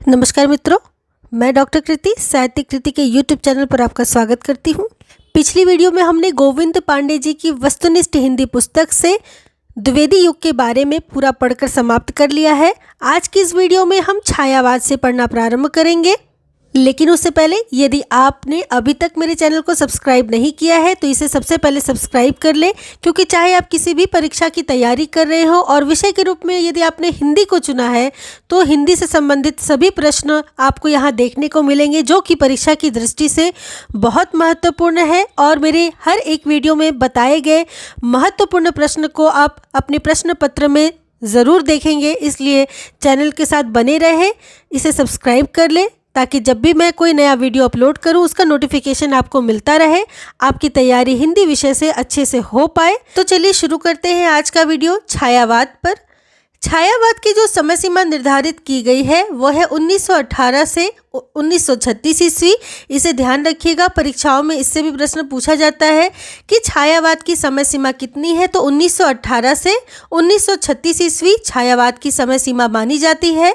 नमस्कार मित्रों, मैं डॉक्टर कृति साहित्य कृति के यूट्यूब चैनल पर आपका स्वागत करती हूँ। पिछली वीडियो में हमने गोविंद पांडे जी की वस्तुनिष्ठ हिंदी पुस्तक से द्विवेदी युग के बारे में पूरा पढ़कर समाप्त कर लिया है। आज की इस वीडियो में हम छायावाद से पढ़ना प्रारंभ करेंगे, लेकिन उससे पहले यदि आपने अभी तक मेरे चैनल को सब्सक्राइब नहीं किया है तो इसे सबसे पहले सब्सक्राइब कर लें, क्योंकि चाहे आप किसी भी परीक्षा की तैयारी कर रहे हो और विषय के रूप में यदि आपने हिंदी को चुना है तो हिंदी से संबंधित सभी प्रश्न आपको यहाँ देखने को मिलेंगे, जो कि परीक्षा की दृष्टि से बहुत महत्वपूर्ण है। और मेरे हर एक वीडियो में बताए गए महत्वपूर्ण प्रश्न को आप अपने प्रश्न पत्र में ज़रूर देखेंगे, इसलिए चैनल के साथ बने रहें, इसे सब्सक्राइब कर लें ताकि जब भी मैं कोई नया वीडियो अपलोड करूं उसका नोटिफिकेशन आपको मिलता रहे, आपकी तैयारी हिंदी विषय से अच्छे से हो पाए। तो चलिए शुरू करते हैं आज का वीडियो छायावाद पर। छायावाद की जो समय सीमा निर्धारित की गई है वो है 1918 से 1936 ईस्वी। इसे ध्यान रखिएगा, परीक्षाओं में इससे भी प्रश्न पूछा जाता है कि छायावाद की समय सीमा कितनी है, तो 1918 से 1936 ईस्वी छायावाद की समय सीमा मानी जाती है।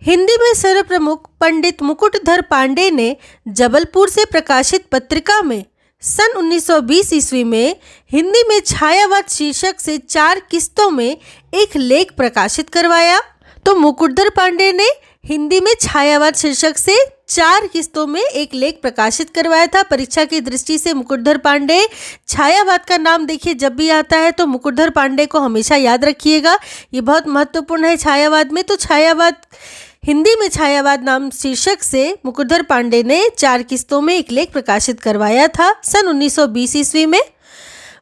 हिंदी में सर्वप्रमुख पंडित मुकुटधर पांडे ने जबलपुर से प्रकाशित पत्रिका में सन 1920 ईस्वी में हिंदी में छायावाद शीर्षक से 4 किस्तों में एक लेख प्रकाशित करवाया। तो मुकुटधर पांडे ने हिंदी में छायावाद शीर्षक से 4 किस्तों में एक लेख प्रकाशित करवाया था। परीक्षा की दृष्टि से मुकुटधर पांडे, छायावाद का नाम देखिए जब भी आता है तो मुकुटधर पांडे को हमेशा याद रखिएगा, ये बहुत महत्वपूर्ण है छायावाद में। तो छायावाद, हिंदी में छायावाद नाम शीर्षक से मुकुटधर पांडे ने 4 किस्तों में एक लेख प्रकाशित करवाया था सन 1920 ईस्वी में।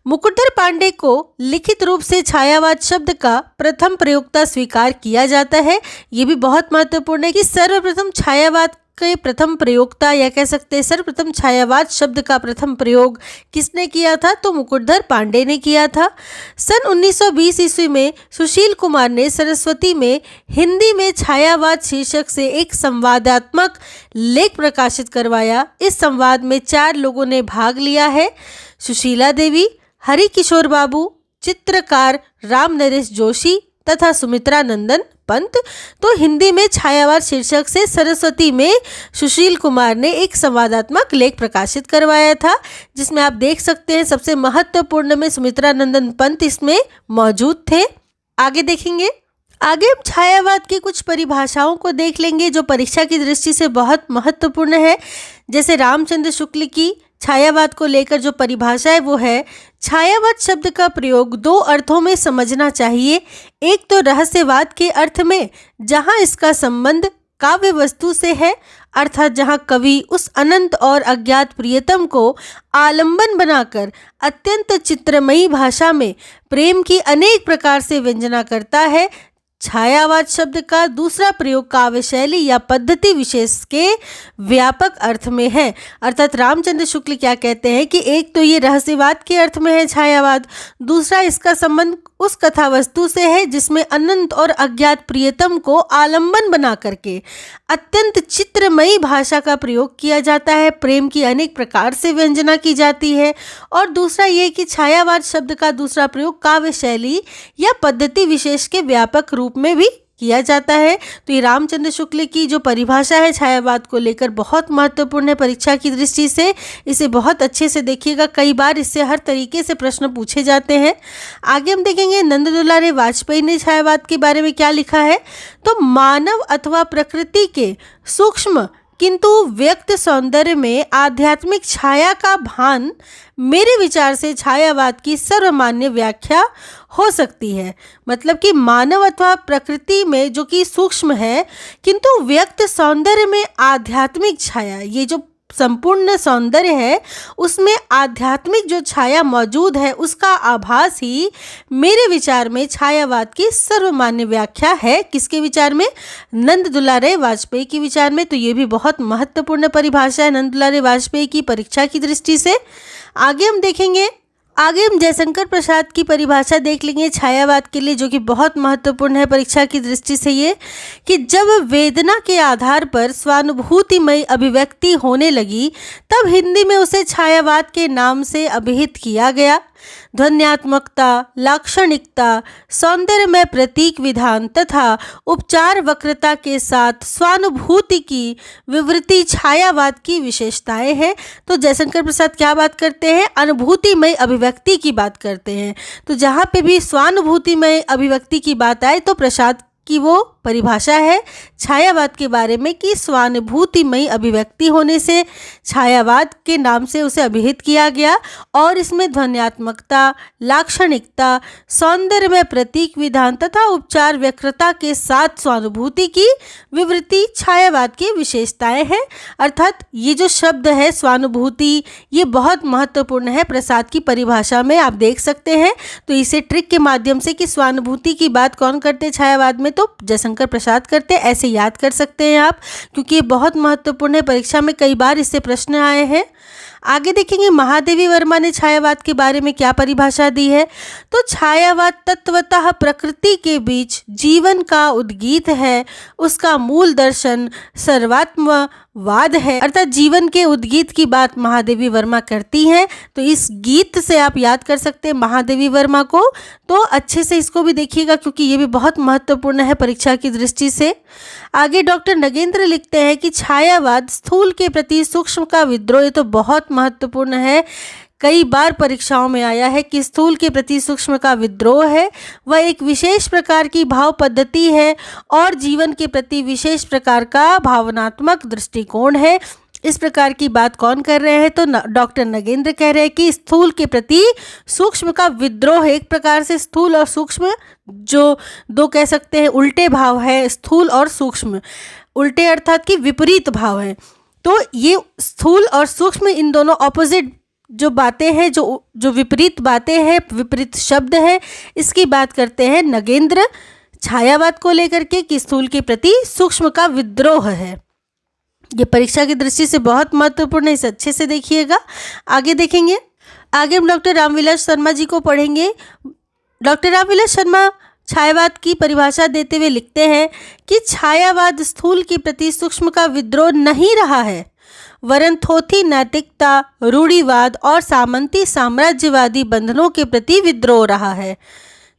मुकुटधर पांडे को लिखित रूप से छायावाद शब्द का प्रथम प्रयोक्ता स्वीकार किया जाता है। ये भी बहुत महत्वपूर्ण है कि सर्वप्रथम छायावाद के प्रथम प्रयोक्ता, या कह सकते हैं सर्वप्रथम छायावाद शब्द का प्रथम प्रयोग किसने किया था, तो मुकुटधर पांडे ने किया था। सन 1920 ईस्वी में सुशील कुमार ने सरस्वती में हिंदी में छायावाद शीर्षक से एक संवादात्मक लेख प्रकाशित करवाया। इस संवाद में 4 लोगों ने भाग लिया है, सुशीला देवी, हरि किशोर बाबू, चित्रकार राम नरेश जोशी तथा सुमित्रा नंदन पंत। तो हिंदी में छायावाद शीर्षक से सरस्वती में सुशील कुमार ने एक संवादात्मक लेख प्रकाशित करवाया था, जिसमें आप देख सकते हैं सबसे महत्वपूर्ण में सुमित्रा नंदन पंत इसमें मौजूद थे। आगे देखेंगे, आगे हम छायावाद की कुछ परिभाषाओं को देख लेंगे जो परीक्षा की दृष्टि से बहुत महत्वपूर्ण है। जैसे रामचंद्र शुक्ल की छायावाद को लेकर जो परिभाषा है वो है, छायावाद शब्द का प्रयोग 2 अर्थों में समझना चाहिए। एक तो रहस्यवाद के अर्थ में, जहां इसका संबंध काव्य वस्तु से है, अर्थात जहां कवि उस अनंत और अज्ञात प्रियतम को आलंबन बनाकर अत्यंत चित्रमयी भाषा में प्रेम की अनेक प्रकार से व्यंजना करता है। छायावाद शब्द का दूसरा प्रयोग काव्य शैली या पद्धति विशेष के व्यापक अर्थ में है। अर्थात रामचंद्र शुक्ल क्या कहते हैं कि एक तो ये रहस्यवाद के अर्थ में है छायावाद, दूसरा इसका संबंध उस कथा वस्तु से है जिसमें अनंत और अज्ञात प्रियतम को आलंबन बना करके अत्यंत चित्रमयी भाषा का प्रयोग किया जाता है, प्रेम की अनेक प्रकार से व्यंजना की जाती है। और दूसरा ये कि छायावाद शब्द का दूसरा प्रयोग काव्य शैली या पद्धति विशेष के व्यापक रूप में भी किया जाता है। तो ये रामचंद्र शुक्ल की जो परिभाषा है छायावाद को लेकर बहुत महत्वपूर्ण है परीक्षा की दृष्टि से, इसे बहुत अच्छे से देखिएगा, कई बार इससे हर तरीके से प्रश्न पूछे जाते हैं। आगे हम देखेंगे नंद दुलारे वाजपेयी ने छायावाद के बारे में क्या लिखा है, तो मानव अथवा प्रकृति के सूक्ष्म किंतु व्यक्त सौंदर्य में आध्यात्मिक छाया का भान मेरे विचार से छायावाद की सर्वमान्य व्याख्या हो सकती है। मतलब कि मानव अथवा प्रकृति में जो कि सूक्ष्म है किंतु व्यक्त सौंदर्य में आध्यात्मिक छाया, ये जो संपूर्ण सौंदर्य है उसमें आध्यात्मिक जो छाया मौजूद है उसका आभास ही मेरे विचार में छायावाद की सर्वमान्य व्याख्या है। किसके विचार में? नंद दुलारे वाजपेयी के विचार में। तो ये भी बहुत महत्वपूर्ण परिभाषा है नंद दुलारे वाजपेयी की परीक्षा की दृष्टि से। आगे हम देखेंगे, आगे हम जयशंकर प्रसाद की परिभाषा देख लेंगे छायावाद के लिए, जो कि बहुत महत्वपूर्ण है परीक्षा की दृष्टि से, ये कि जब वेदना के आधार पर स्वानुभूतिमय अभिव्यक्ति होने लगी तब हिंदी में उसे छायावाद के नाम से अभिहित किया गया। ध्वन्यात्मकता, लाक्षणिकता, सौंदर्यमय प्रतीक विधान तथा उपचार वक्रता के साथ स्वानुभूति की विवृति छायावाद की विशेषताएं हैं। तो जयशंकर प्रसाद क्या बात करते हैं? अनुभूतिमय अभिव्यक्ति की बात करते हैं। तो जहाँ पे भी स्वानुभूतिमय अभिव्यक्ति की बात आए तो प्रसाद की वो परिभाषा है छायावाद के बारे में कि स्वानुभूतिमयी अभिव्यक्ति होने से छायावाद के नाम से उसे अभिहित किया गया। और इसमें ध्वन्यात्मकता, लाक्षणिकता, सौंदर्यमय प्रतीक विधान तथा उपचार व्यक्रता के साथ स्वानुभूति की विवृति छायावाद की विशेषताएं हैं। अर्थात ये जो शब्द है स्वानुभूति, ये बहुत महत्वपूर्ण है प्रसाद की परिभाषा में, आप देख सकते हैं। तो इसे ट्रिक के माध्यम से कि स्वानुभूति की बात कौन करते छायावाद में, तो जयशंकर प्रसाद करते, ऐसे याद कर सकते हैं आप, क्योंकि ये बहुत महत्वपूर्ण है। परीक्षा में कई बार इससे प्रश्न आए हैं। आगे देखेंगे महादेवी वर्मा ने छायावाद के बारे में क्या परिभाषा दी है। तो छायावाद तत्वतः प्रकृति के बीच जीवन का उद्गीत है, उसका मूल दर्शन सर्वात्मवाद है। अर्थात जीवन के उद्गीत की बात महादेवी वर्मा करती हैं। तो इस गीत से आप याद कर सकते हैं महादेवी वर्मा को। तो अच्छे से इसको भी देखिएगा क्योंकि ये भी बहुत महत्वपूर्ण है परीक्षा की दृष्टि से। आगे डॉक्टर नगेंद्र लिखते हैं कि छायावाद स्थूल के प्रति सूक्ष्म का विद्रोह, ये तो बहुत महत्वपूर्ण है, कई बार परीक्षाओं में आया है कि स्थूल के प्रति सूक्ष्म का विद्रोह है, वह एक विशेष प्रकार की भाव पद्धति है और जीवन के प्रति विशेष प्रकार का भावनात्मक दृष्टिकोण है। इस प्रकार की बात कौन कर रहे हैं? तो डॉक्टर नगेंद्र कह रहे हैं कि स्थूल के प्रति सूक्ष्म का विद्रोह है। एक प्रकार से स्थूल और सूक्ष्म जो दो कह सकते हैं उल्टे भाव है, स्थूल और सूक्ष्म, उल्टे अर्थात कि विपरीत भाव है। तो ये स्थूल और सूक्ष्म इन दोनों ऑपोजिट जो बातें हैं, जो विपरीत बातें हैं, विपरीत शब्द है, इसकी बात करते हैं नगेंद्र छायावाद को लेकर के कि स्थूल के प्रति सूक्ष्म का विद्रोह है। ये परीक्षा की दृष्टि से बहुत महत्वपूर्ण है, इसे अच्छे से देखिएगा। आगे देखेंगे, आगे हम डॉक्टर रामविलास शर्मा जी को पढ़ेंगे। डॉक्टर रामविलास शर्मा छायावाद की परिभाषा देते हुए लिखते हैं कि छायावाद स्थूल के प्रति सूक्ष्म का विद्रोह नहीं रहा है, वरन थोथी नैतिकता, रूढ़िवाद और सामंती साम्राज्यवादी बंधनों के प्रति विद्रोह रहा है।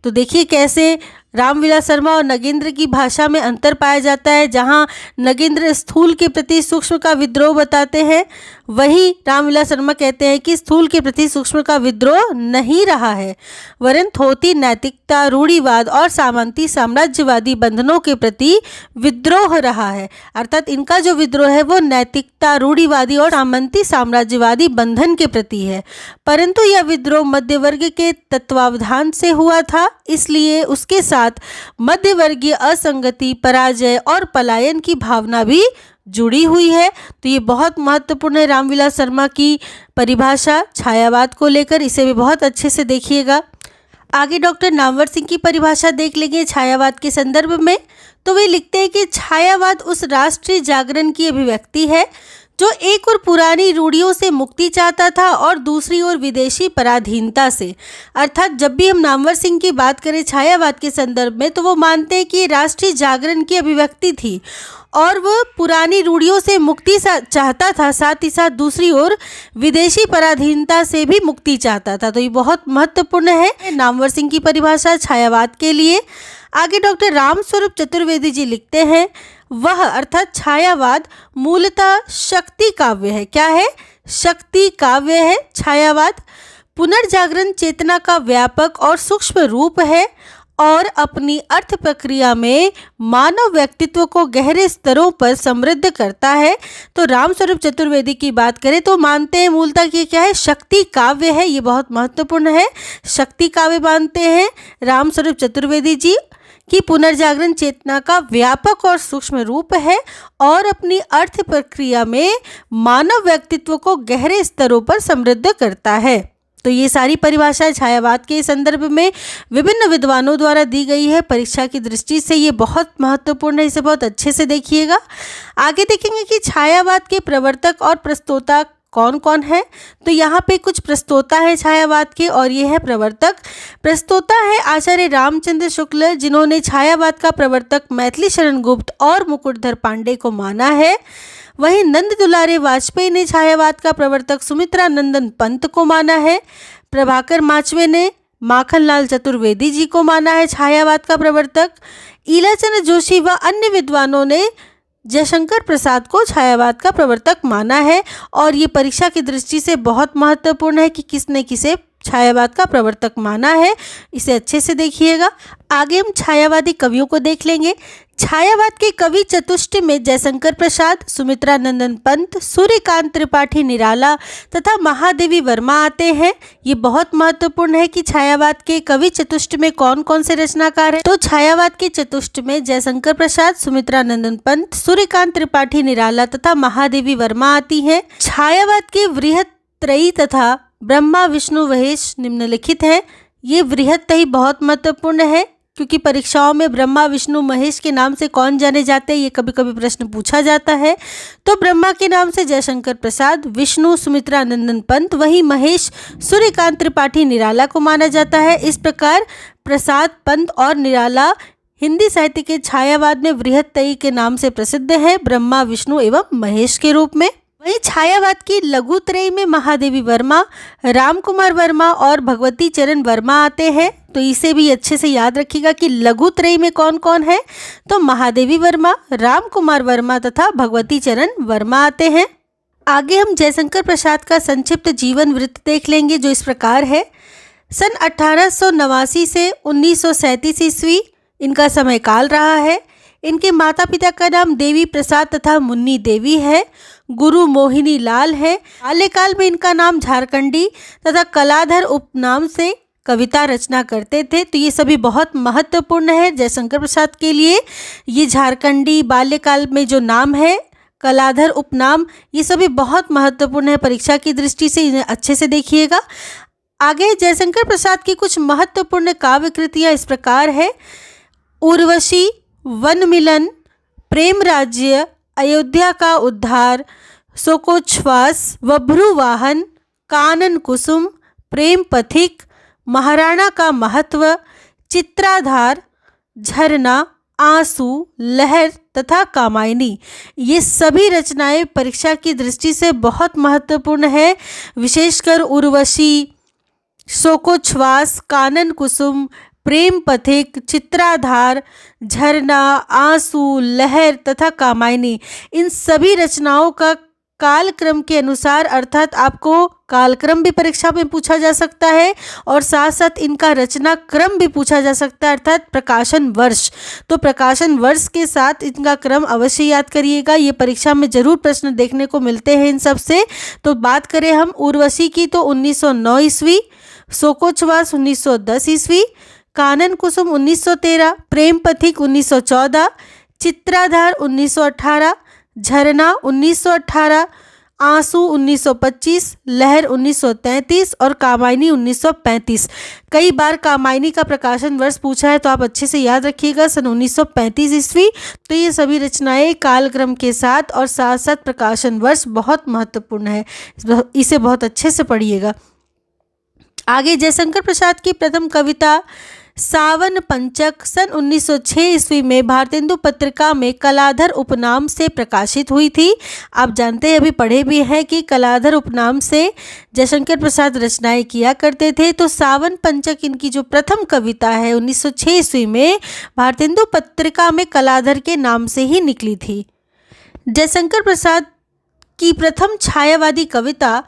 तो देखिए कैसे रामविलास शर्मा और नगेंद्र की भाषा में अंतर पाया जाता है। जहाँ नगेंद्र स्थूल के प्रति सूक्ष्म का विद्रोह बताते हैं, वहीं रामविलास शर्मा कहते हैं कि स्थूल के प्रति सूक्ष्म का विद्रोह नहीं रहा है, वरन थोथी नैतिकता, रूढ़िवाद और सामंती साम्राज्यवादी बंधनों के प्रति विद्रोह रहा है। अर्थात इनका जो विद्रोह है वो नैतिकता, रूढ़िवादी और सामंती साम्राज्यवादी बंधन के प्रति है। परंतु यह विद्रोह मध्यवर्ग के तत्वावधान से हुआ था, इसलिए उसके साथ मध्यवर्गीय असंगति, पराजय और पलायन की भावना भी जुड़ी हुई है। तो ये बहुत महत्वपूर्ण है रामविलास शर्मा की परिभाषा छायावाद को लेकर, इसे भी बहुत अच्छे से देखिएगा। आगे डॉक्टर नामवर सिंह की परिभाषा देख लेंगे छायावाद के संदर्भ में। तो वे लिखते हैं कि छायावाद उस राष्ट्रीय जागरण की अभिव्यक्ति है जो एक और पुरानी रूढ़ियों से मुक्ति चाहता था और दूसरी ओर विदेशी पराधीनता से। अर्थात जब भी हम नामवर सिंह की बात करें छायावाद के संदर्भ में, तो वो मानते हैं कि राष्ट्रीय जागरण की अभिव्यक्ति थी और वह पुरानी रूढ़ियों से मुक्ति चाहता था, साथ ही साथ दूसरी ओर विदेशी पराधीनता से भी मुक्ति चाहता था। तो ये बहुत महत्वपूर्ण है नामवर सिंह की परिभाषा छायावाद के लिए। आगे डॉक्टर रामस्वरूप चतुर्वेदी जी लिखते हैं, वह अर्थात छायावाद मूलतः शक्ति काव्य है। क्या है? शक्ति काव्य है छायावाद। पुनर्जागरण चेतना का व्यापक और सूक्ष्म रूप है और अपनी अर्थ प्रक्रिया में मानव व्यक्तित्व को गहरे स्तरों पर समृद्ध करता है। तो रामस्वरूप चतुर्वेदी की बात करें तो मानते हैं मूलतः कि क्या है? शक्ति काव्य है। ये बहुत महत्वपूर्ण है, शक्ति काव्य मानते हैं रामस्वरूप चतुर्वेदी जी कि पुनर्जागरण चेतना का व्यापक और सूक्ष्म रूप है और अपनी अर्थ प्रक्रिया में मानव व्यक्तित्व को गहरे स्तरों पर समृद्ध करता है। तो ये सारी परिभाषाएं छायावाद के संदर्भ में विभिन्न विद्वानों द्वारा दी गई है। परीक्षा की दृष्टि से ये बहुत महत्वपूर्ण है, इसे बहुत अच्छे से देखिएगा। आगे देखेंगे कि छायावाद के प्रवर्तक और प्रस्तोता कौन कौन है। तो यहाँ पे कुछ प्रस्तोता है छायावाद के और ये है प्रवर्तक। प्रस्तोता है आचार्य रामचंद्र शुक्ल, जिन्होंने छायावाद का प्रवर्तक मैथिली शरण गुप्त और मुकुटधर पांडे को माना है। वहीं नंद दुलारे वाजपेयी ने छायावाद का प्रवर्तक सुमित्रा नंदन पंत को माना है। प्रभाकर माचवे ने माखनलाल चतुर्वेदी जी को माना है छायावाद का प्रवर्तक। ईलाचंद जोशी व अन्य विद्वानों ने जयशंकर प्रसाद को छायावाद का प्रवर्तक माना है। और ये परीक्षा की दृष्टि से बहुत महत्वपूर्ण है कि किसने किसे छायावाद का प्रवर्तक माना है, इसे अच्छे से देखिएगा। आगे हम छायावादी कवियों को देख लेंगे। छायावाद के कवि चतुष्टय में जयशंकर प्रसाद, सुमित्रा नंदन पंत, सूर्यकांत त्रिपाठी निराला तथा महादेवी वर्मा आते हैं। ये बहुत महत्वपूर्ण है कि छायावाद के कवि चतुष्टय में कौन कौन से रचनाकार हैं। तो छायावाद के चतुष्टय में जयशंकर प्रसाद, सुमित्रा नंदन पंत, सूर्यकांत त्रिपाठी निराला तथा महादेवी वर्मा आती हैं। छायावाद के वृहत्त्रयी तथा ब्रह्मा विष्णु महेश निम्नलिखित है। ये वृहत्त्रयी बहुत महत्वपूर्ण है क्योंकि परीक्षाओं में ब्रह्मा विष्णु महेश के नाम से कौन जाने जाते हैं, ये कभी कभी प्रश्न पूछा जाता है। तो ब्रह्मा के नाम से जयशंकर प्रसाद, विष्णु सुमित्रा नंदन पंत, वहीं महेश सूर्यकांत त्रिपाठी निराला को माना जाता है। इस प्रकार प्रसाद, पंत और निराला हिंदी साहित्य के छायावाद में वृहत्त्रयी के नाम से प्रसिद्ध है, ब्रह्मा विष्णु एवं महेश के रूप में। वहीं छायावाद की लघुत्रयी में महादेवी वर्मा, राम कुमार वर्मा और भगवती चरण वर्मा आते हैं। तो इसे भी अच्छे से याद रखिएगा कि लघुत्रयी में कौन कौन है। तो महादेवी वर्मा, राम कुमार वर्मा तथा भगवती चरण वर्मा आते हैं। आगे हम जयशंकर प्रसाद का संक्षिप्त जीवन वृत्त देख लेंगे जो इस प्रकार है। सन 1889 से 1937 ईस्वी इनका समय काल रहा है। इनके माता पिता का नाम देवी प्रसाद तथा मुन्नी देवी है। गुरु मोहिनी लाल है। बाल्यकाल में इनका नाम झारखंडी तथा कलाधर उपनाम से कविता रचना करते थे। तो ये सभी बहुत महत्वपूर्ण है जयशंकर प्रसाद के लिए। ये झारखंडी, बाल्यकाल में जो नाम है, कलाधर उपनाम, ये सभी बहुत महत्वपूर्ण है परीक्षा की दृष्टि से, इन्हें अच्छे से देखिएगा। आगे जयशंकर प्रसाद की कुछ महत्वपूर्ण काव्य कृतियाँ इस प्रकार है। उर्वशी, वन मिलन, प्रेम राज्य, अयोध्या का उद्धार, शोकोच्छ्वास, बभ्रुवाहन, कानन कुसुम, प्रेम पथिक, महाराणा का महत्व, चित्राधार, झरना, आंसू, लहर तथा कामायनी। ये सभी रचनाएं परीक्षा की दृष्टि से बहुत महत्वपूर्ण है। विशेषकर उर्वशी, शोकोच्छ्वास, कानन कुसुम, प्रेम पथिक, चित्राधार, झरना, आंसू, लहर तथा कामायनी, इन सभी रचनाओं का कालक्रम के अनुसार, अर्थात आपको कालक्रम भी परीक्षा में पूछा जा सकता है और साथ साथ इनका रचना क्रम भी पूछा जा सकता है, अर्थात प्रकाशन वर्ष। तो प्रकाशन वर्ष के साथ इनका क्रम अवश्य याद करिएगा, ये परीक्षा में जरूर प्रश्न देखने को मिलते हैं इन सब से। तो बात करें हम उर्वशी की तो 1909 ईस्वी, शोकोच्छ्वास 1910 ईस्वी, कानन कुसुम 1913, प्रेम पथिक 1914, चित्राधार 1918, झरना 1918, आंसू 1925, लहर 1933 और कामायनी 1935। कई बार कामायनी का प्रकाशन वर्ष पूछा है तो आप अच्छे से याद रखिएगा, सन 1935 ईस्वी। तो ये सभी रचनाएं कालक्रम के साथ और साथ साथ प्रकाशन वर्ष बहुत महत्वपूर्ण है, इसे बहुत अच्छे से पढ़िएगा। आगे जयशंकर प्रसाद की प्रथम कविता सावन पंचक सन 1906 ईस्वी में भारतेंदु पत्रिका में कलाधर उपनाम से प्रकाशित हुई थी। आप जानते हैं, अभी पढ़े भी हैं कि कलाधर उपनाम से जयशंकर प्रसाद रचनाएं किया करते थे। तो सावन पंचक इनकी जो प्रथम कविता है 1906 ईस्वी में भारतेंदु पत्रिका में कलाधर के नाम से ही निकली थी। जयशंकर प्रसाद की प्रथम छायावादी कविता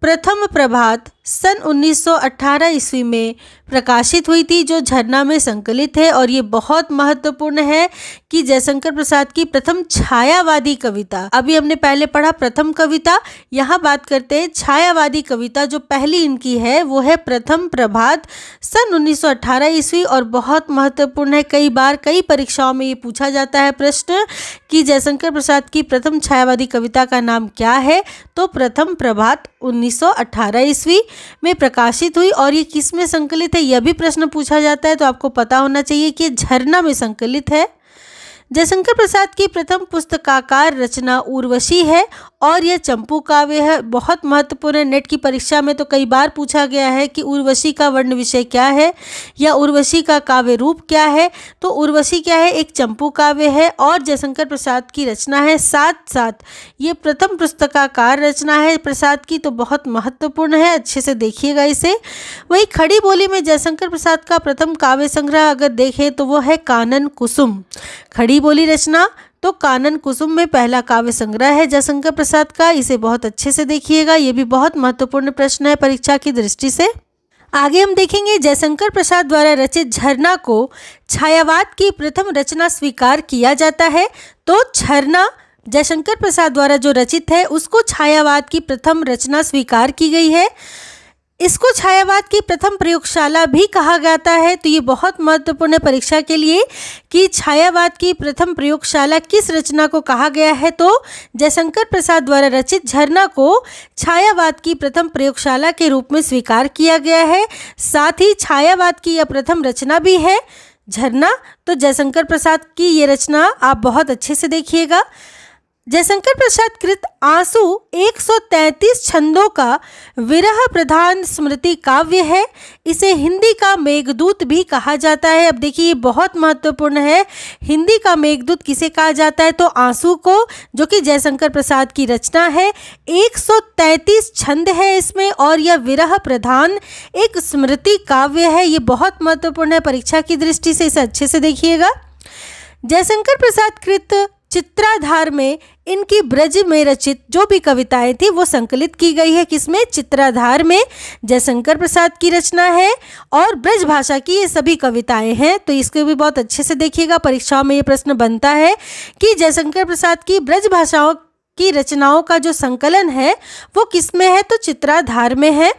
प्रथम प्रभात सन 1918 ईस्वी में प्रकाशित हुई थी, जो झरना में संकलित है। और ये बहुत महत्वपूर्ण है कि जयशंकर प्रसाद की प्रथम छायावादी कविता, अभी हमने पहले पढ़ा प्रथम कविता, यहाँ बात करते हैं छायावादी कविता। जो पहली इनकी है वो है प्रथम प्रभात सन 1918 ईस्वी और बहुत महत्वपूर्ण है। कई बार कई परीक्षाओं में ये पूछा जाता है प्रश्न कि जयशंकर प्रसाद की प्रथम छायावादी कविता का नाम क्या है। तो प्रथम प्रभात 1918 ईस्वी में प्रकाशित हुई। और ये किस में संकलित है, यह भी प्रश्न पूछा जाता है, तो आपको पता होना चाहिए कि झरना में संकलित है। जयशंकर प्रसाद की प्रथम पुस्तकाकार रचना उर्वशी है और यह चंपू काव्य है। बहुत महत्वपूर्ण है, नेट की परीक्षा में तो कई बार पूछा गया है कि उर्वशी का वर्ण विषय क्या है या उर्वशी का काव्य रूप क्या है। तो उर्वशी क्या है, एक चंपू काव्य है और जयशंकर प्रसाद की रचना है। साथ साथ ये प्रथम पुस्तकाकार रचना है प्रसाद की, तो बहुत महत्वपूर्ण है, अच्छे से देखिएगा इसे। वही खड़ी बोली में जयशंकर प्रसाद का प्रथम काव्य संग्रह अगर देखें तो वो है कानन कुसुम। खड़ी बोली रचना तो कानन कुसुम में पहला काव्य संग्रह है जयशंकर प्रसाद का, इसे बहुत अच्छे से देखिएगा, ये भी बहुत महत्वपूर्ण प्रश्न है परीक्षा की दृष्टि से। आगे हम देखेंगे जयशंकर प्रसाद द्वारा रचित झरना को छायावाद की प्रथम रचना स्वीकार किया जाता है। तो झरना जयशंकर प्रसाद द्वारा जो रचित है उसको छायावाद की प्रथम रचना स्वीकार की गई है। इसको छायावाद की प्रथम प्रयोगशाला भी कहा जाता है। तो ये बहुत महत्वपूर्ण है परीक्षा के लिए कि छायावाद की प्रथम प्रयोगशाला किस रचना को कहा गया है। तो जयशंकर प्रसाद द्वारा रचित झरना को छायावाद की प्रथम प्रयोगशाला के रूप में स्वीकार किया गया है। साथ ही छायावाद की यह प्रथम रचना भी है झरना। तो जयशंकर प्रसाद की ये रचना आप बहुत अच्छे से देखिएगा। जयशंकर प्रसाद कृत आंसू 133 छंदों का विरह प्रधान स्मृति काव्य है। इसे हिंदी का मेघदूत भी कहा जाता है। अब देखिए ये बहुत महत्वपूर्ण है, हिंदी का मेघदूत किसे कहा जाता है, तो आंसू को, जो कि जयशंकर प्रसाद की रचना है। 133 छंद है इसमें और यह विरह प्रधान एक स्मृति काव्य है। ये बहुत महत्वपूर्ण है परीक्षा की दृष्टि से, इसे अच्छे से देखिएगा। जयशंकर प्रसाद कृत चित्राधार में इनकी ब्रज में रचित जो भी कविताएं थी वो संकलित की गई है। किसमें, चित्राधार में जयशंकर प्रसाद की रचना है और ब्रज भाषा की ये सभी कविताएं हैं। तो इसको भी बहुत अच्छे से देखिएगा, परीक्षाओं में ये प्रश्न बनता है कि जयशंकर प्रसाद की ब्रज भाषाओं की रचनाओं का जो संकलन है वो किसमें है, तो चित्राधार में है।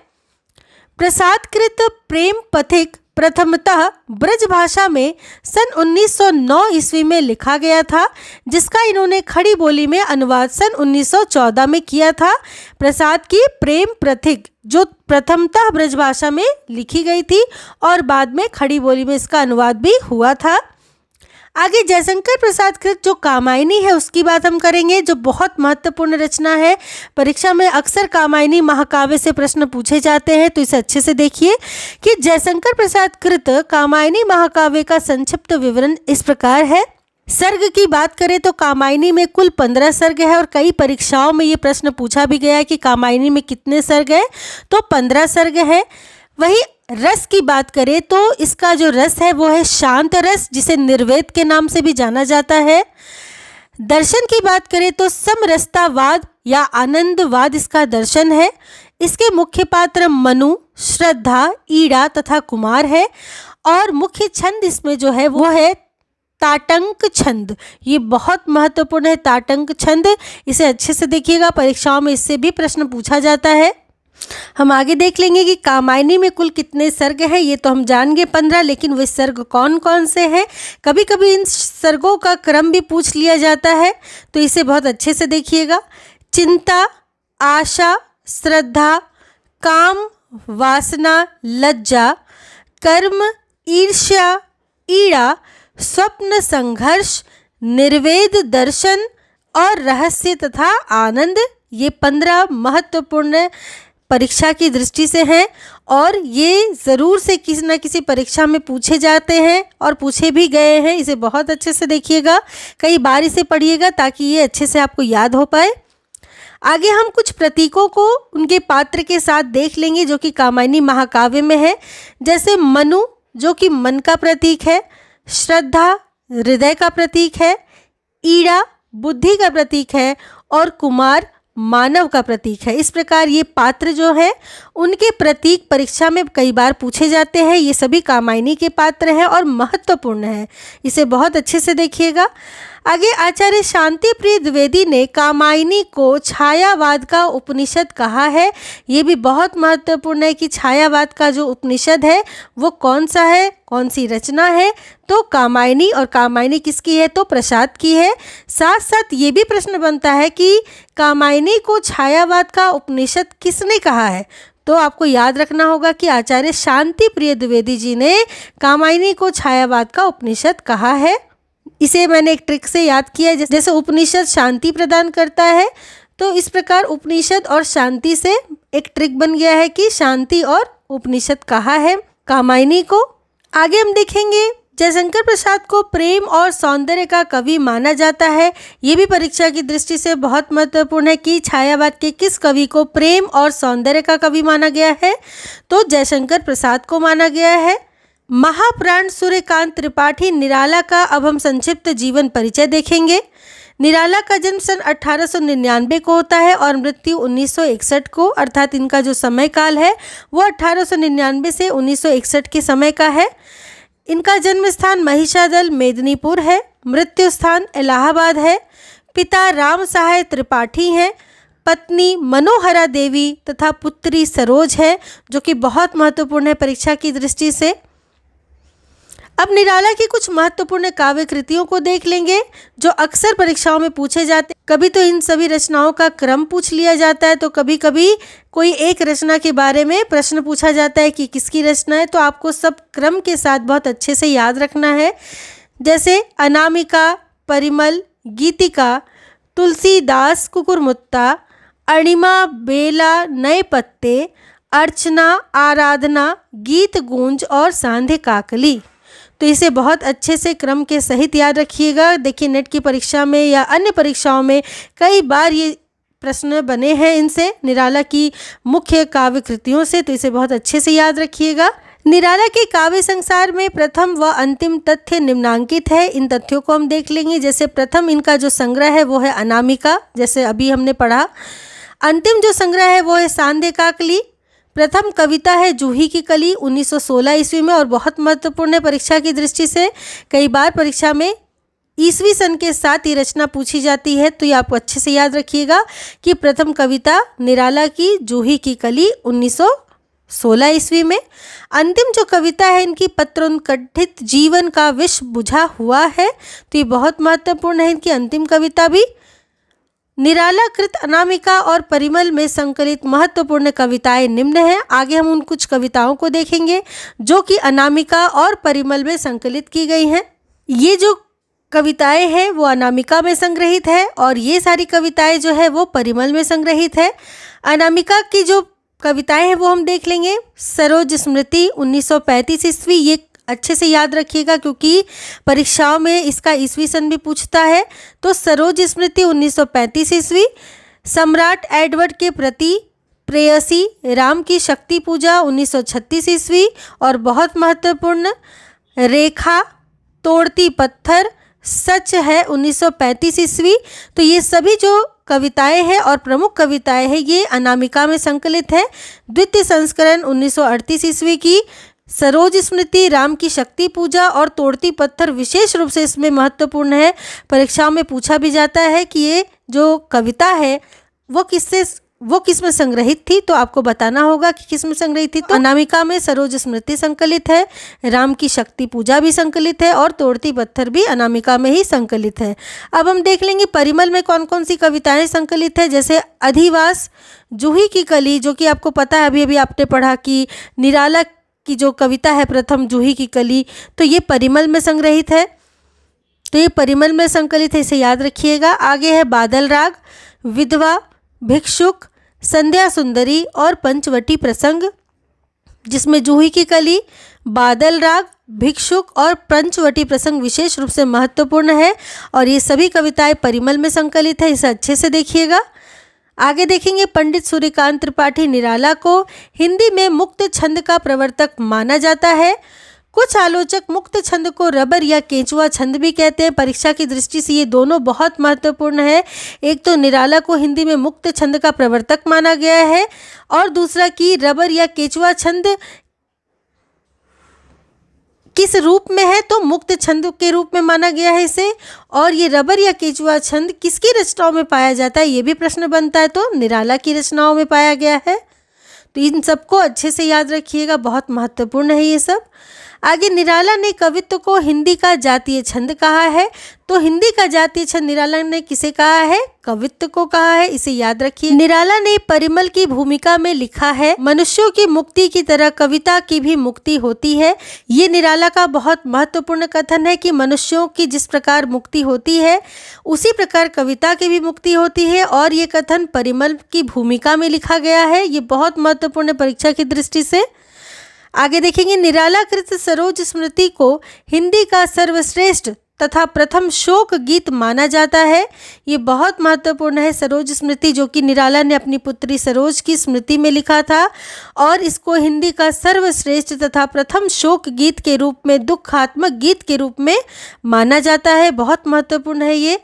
प्रसादकृत प्रेम पथिक प्रथमतः ब्रज भाषा में सन 1909 ईस्वी में लिखा गया था, जिसका इन्होंने खड़ी बोली में अनुवाद सन 1914 में किया था। प्रसाद की प्रेम पथिक जो प्रथमतः ब्रज भाषा में लिखी गई थी और बाद में खड़ी बोली में इसका अनुवाद भी हुआ था। आगे जयशंकर प्रसाद कृत जो कामायनी है उसकी बात हम करेंगे, जो बहुत महत्वपूर्ण रचना है। परीक्षा में अक्सर कामायनी महाकाव्य से प्रश्न पूछे जाते हैं, तो इसे अच्छे से देखिए कि जयशंकर प्रसाद कृत कामायनी महाकाव्य का संक्षिप्त विवरण इस प्रकार है। सर्ग की बात करें तो कामायनी में कुल 15 सर्ग है और कई परीक्षाओं में ये प्रश्न पूछा भी गया है कि कामायनी में कितने सर्ग है, तो 15 सर्ग है। वही रस की बात करें तो इसका जो रस है वो है शांत रस, जिसे निर्वेद के नाम से भी जाना जाता है। दर्शन की बात करें तो समरसतावाद या आनंदवाद इसका दर्शन है। इसके मुख्य पात्र मनु, श्रद्धा, ईड़ा तथा कुमार है और मुख्य छंद इसमें जो है वो है ताटंक छंद। ये बहुत महत्वपूर्ण है ताटंक छंद, इसे अच्छे से देखिएगा, परीक्षाओं में इससे भी प्रश्न पूछा जाता है। हम आगे देख लेंगे कि कामायनी में कुल कितने सर्ग हैं, ये तो हम जान गए 15, लेकिन वे सर्ग कौन कौन से हैं। कभी कभी इन सर्गों का क्रम भी पूछ लिया जाता है, तो इसे बहुत अच्छे से देखिएगा। चिंता, आशा, श्रद्धा, काम, वासना, लज्जा, कर्म, ईर्ष्या, ईड़ा, स्वप्न, संघर्ष, निर्वेद, दर्शन और रहस्य तथा आनंद, ये 15 महत्वपूर्ण परीक्षा की दृष्टि से हैं और ये ज़रूर से किसी न किसी परीक्षा में पूछे जाते हैं और पूछे भी गए हैं। इसे बहुत अच्छे से देखिएगा, कई बार इसे पढ़िएगा ताकि ये अच्छे से आपको याद हो पाए। आगे हम कुछ प्रतीकों को उनके पात्र के साथ देख लेंगे जो कि कामायनी महाकाव्य में है। जैसे मनु जो कि मन का प्रतीक है, श्रद्धा हृदय का प्रतीक है, ईड़ा बुद्धि का प्रतीक है और कुमार मानव का प्रतीक है। इस प्रकार ये पात्र जो है उनके प्रतीक परीक्षा में कई बार पूछे जाते हैं। ये सभी कामायनी के पात्र हैं और महत्वपूर्ण है, इसे बहुत अच्छे से देखिएगा। आगे आचार्य शांति प्रिय द्विवेदी ने कामायनी को छायावाद का उपनिषद कहा है। ये भी बहुत महत्वपूर्ण है कि छायावाद का जो उपनिषद है वो कौन सा है, कौन सी रचना है, तो कामायनी। और कामायनी किसकी है, तो प्रसाद की है। साथ साथ ये भी प्रश्न बनता है कि कामायनी को छायावाद का उपनिषद किसने कहा है, तो आपको याद रखना होगा कि आचार्य शांति प्रिय द्विवेदी जी ने कामायनी को छायावाद का उपनिषद कहा है। इसे मैंने एक ट्रिक से याद किया है, जैसे उपनिषद शांति प्रदान करता है तो इस प्रकार उपनिषद और शांति से एक ट्रिक बन गया है कि शांति और उपनिषद कहा है कामायनी को। आगे हम देखेंगे जयशंकर प्रसाद को प्रेम और सौंदर्य का कवि माना जाता है। ये भी परीक्षा की दृष्टि से बहुत महत्वपूर्ण है कि छायावाद के किस कवि को प्रेम और सौंदर्य का कवि माना गया है, तो जयशंकर प्रसाद को माना गया है। महाप्राण सूर्यकांत त्रिपाठी निराला का अब हम संक्षिप्त जीवन परिचय देखेंगे। निराला का जन्म सन 1899 को होता है और मृत्यु 1961 को, अर्थात इनका जो समय काल है वो 1899 से 1961 के समय का है। इनका जन्म स्थान महिषादल मेदिनीपुर है, मृत्यु स्थान इलाहाबाद है। पिता राम सहाय त्रिपाठी हैं, पत्नी मनोहरा देवी तथा पुत्री सरोज है, जो कि बहुत महत्वपूर्ण है परीक्षा की दृष्टि से। अब निराला की कुछ महत्वपूर्ण काव्य कृतियों को देख लेंगे जो अक्सर परीक्षाओं में पूछे जाते हैं। कभी तो इन सभी रचनाओं का क्रम पूछ लिया जाता है, तो कभी कभी कोई एक रचना के बारे में प्रश्न पूछा जाता है कि किसकी रचना है, तो आपको सब क्रम के साथ बहुत अच्छे से याद रखना है। जैसे अनामिका, परिमल, गीतिका, तुलसीदास कुकुरमुत्ता, अणिमा, बेला, नए पत्ते, अर्चना, आराधना, गीत गूंज और सांध्य काकली। तो इसे बहुत अच्छे से क्रम के सहित याद रखिएगा। देखिए नेट की परीक्षा में या अन्य परीक्षाओं में कई बार ये प्रश्न बने हैं इनसे, निराला की मुख्य काव्य कृतियों से, तो इसे बहुत अच्छे से याद रखिएगा। निराला के काव्य संसार में प्रथम व अंतिम तथ्य निम्नांकित है। इन तथ्यों को हम देख लेंगे। जैसे प्रथम इनका जो संग्रह है वो है अनामिका, जैसे अभी हमने पढ़ा। अंतिम जो संग्रह है वो है सांध्य काकली। प्रथम कविता है जूही की कली 1916 ईस्वी में और बहुत महत्वपूर्ण है परीक्षा की दृष्टि से। कई बार परीक्षा में ईस्वी सन के साथ ये रचना पूछी जाती है, तो ये आपको अच्छे से याद रखिएगा कि प्रथम कविता निराला की जूही की कली 1916 ईस्वी में। अंतिम जो कविता है इनकी पत्रोत्कंठित जीवन का विष बुझा हुआ है, तो ये बहुत महत्वपूर्ण है इनकी अंतिम कविता भी। निराला कृत अनामिका और परिमल में संकलित महत्वपूर्ण कविताएं निम्न हैं। आगे हम उन कुछ कविताओं को देखेंगे जो कि अनामिका और परिमल में संकलित की गई हैं। ये जो कविताएं हैं वो अनामिका में संग्रहित है और ये सारी कविताएं जो है वो परिमल में संग्रहित है। अनामिका की जो कविताएं हैं वो हम देख लेंगे। सरोज स्मृति 1935 ईस्वी, ये अच्छे से याद रखिएगा क्योंकि परीक्षाओं में इसका ईस्वी सन भी पूछता है। तो सरोज स्मृति 1935 ईस्वी। सम्राट एडवर्ड के प्रति प्रेयसी राम की शक्ति पूजा 1936 ईस्वी। और बहुत महत्वपूर्ण रेखा, तोड़ती पत्थर, सच है 1935 ईस्वी। तो ये सभी जो कविताएं हैं और प्रमुख कविताएं हैं ये अनामिका में संकलित है। द्वितीय संस्करण 1938 ईस्वी की सरोज स्मृति, राम की शक्ति पूजा और तोड़ती पत्थर विशेष रूप से इसमें महत्वपूर्ण है। परीक्षाओं में पूछा भी जाता है कि ये जो कविता है वो किस में संग्रहित थी, तो आपको बताना होगा कि किस में संग्रहित थी। तो अनामिका में सरोज स्मृति संकलित है, राम की शक्ति पूजा भी संकलित है और तोड़ती पत्थर भी अनामिका में ही संकलित है। अब हम देख लेंगे परिमल में कौन कौन सी कविताएं संकलित है। जैसे अधिवास, जूही की कली, जो कि आपको पता है अभी आपने पढ़ा कि निराला की जो कविता है प्रथम जूही की कली, तो ये परिमल में संग्रहित है। तो ये परिमल में संकलित है, इसे याद रखिएगा। आगे है बादल राग, विधवा, भिक्षुक, संध्या सुंदरी और पंचवटी प्रसंग, जिसमें जूही की कली, बादल राग, भिक्षुक और पंचवटी प्रसंग विशेष रूप से महत्वपूर्ण है और ये सभी कविताएं परिमल में संकलित है, इसे अच्छे से देखिएगा। आगे देखेंगे पंडित सूर्यकांत त्रिपाठी निराला को हिंदी में मुक्त छंद का प्रवर्तक माना जाता है। कुछ आलोचक मुक्त छंद को रबर या केंचुआ छंद भी कहते हैं। परीक्षा की दृष्टि से ये दोनों बहुत महत्वपूर्ण है। एक तो निराला को हिंदी में मुक्त छंद का प्रवर्तक माना गया है और दूसरा कि रबर या केंचुआ छंद किस रूप में है, तो मुक्त छंद के रूप में माना गया है इसे। और ये रबर या केंचुआ छंद किसकी रचनाओं में पाया जाता है, ये भी प्रश्न बनता है, तो निराला की रचनाओं में पाया गया है। तो इन सबको अच्छे से याद रखिएगा, बहुत महत्वपूर्ण है ये सब। आगे निराला ने कवित्व को हिंदी का जातीय छंद कहा है। तो हिंदी का जातीय छंद निराला ने किसे कहा है? कवित्व को कहा है, इसे याद रखिए। निराला ने परिमल की भूमिका में लिखा है, मनुष्यों की मुक्ति की तरह कविता की भी मुक्ति होती है। ये निराला का बहुत महत्वपूर्ण कथन है कि मनुष्यों की जिस प्रकार मुक्ति होती है उसी प्रकार कविता की भी मुक्ति होती है, और ये कथन परिमल की भूमिका में लिखा गया है। ये बहुत महत्वपूर्ण परीक्षा की दृष्टि से। आगे देखेंगे, निराला कृत सरोज स्मृति को हिंदी का सर्वश्रेष्ठ तथा प्रथम शोक गीत माना जाता है। ये बहुत महत्वपूर्ण है। सरोज स्मृति जो कि निराला ने अपनी पुत्री सरोज की स्मृति में लिखा था, और इसको हिंदी का सर्वश्रेष्ठ तथा प्रथम शोक गीत के रूप में, दुखात्मक गीत के रूप में माना जाता है। बहुत महत्वपूर्ण है ये।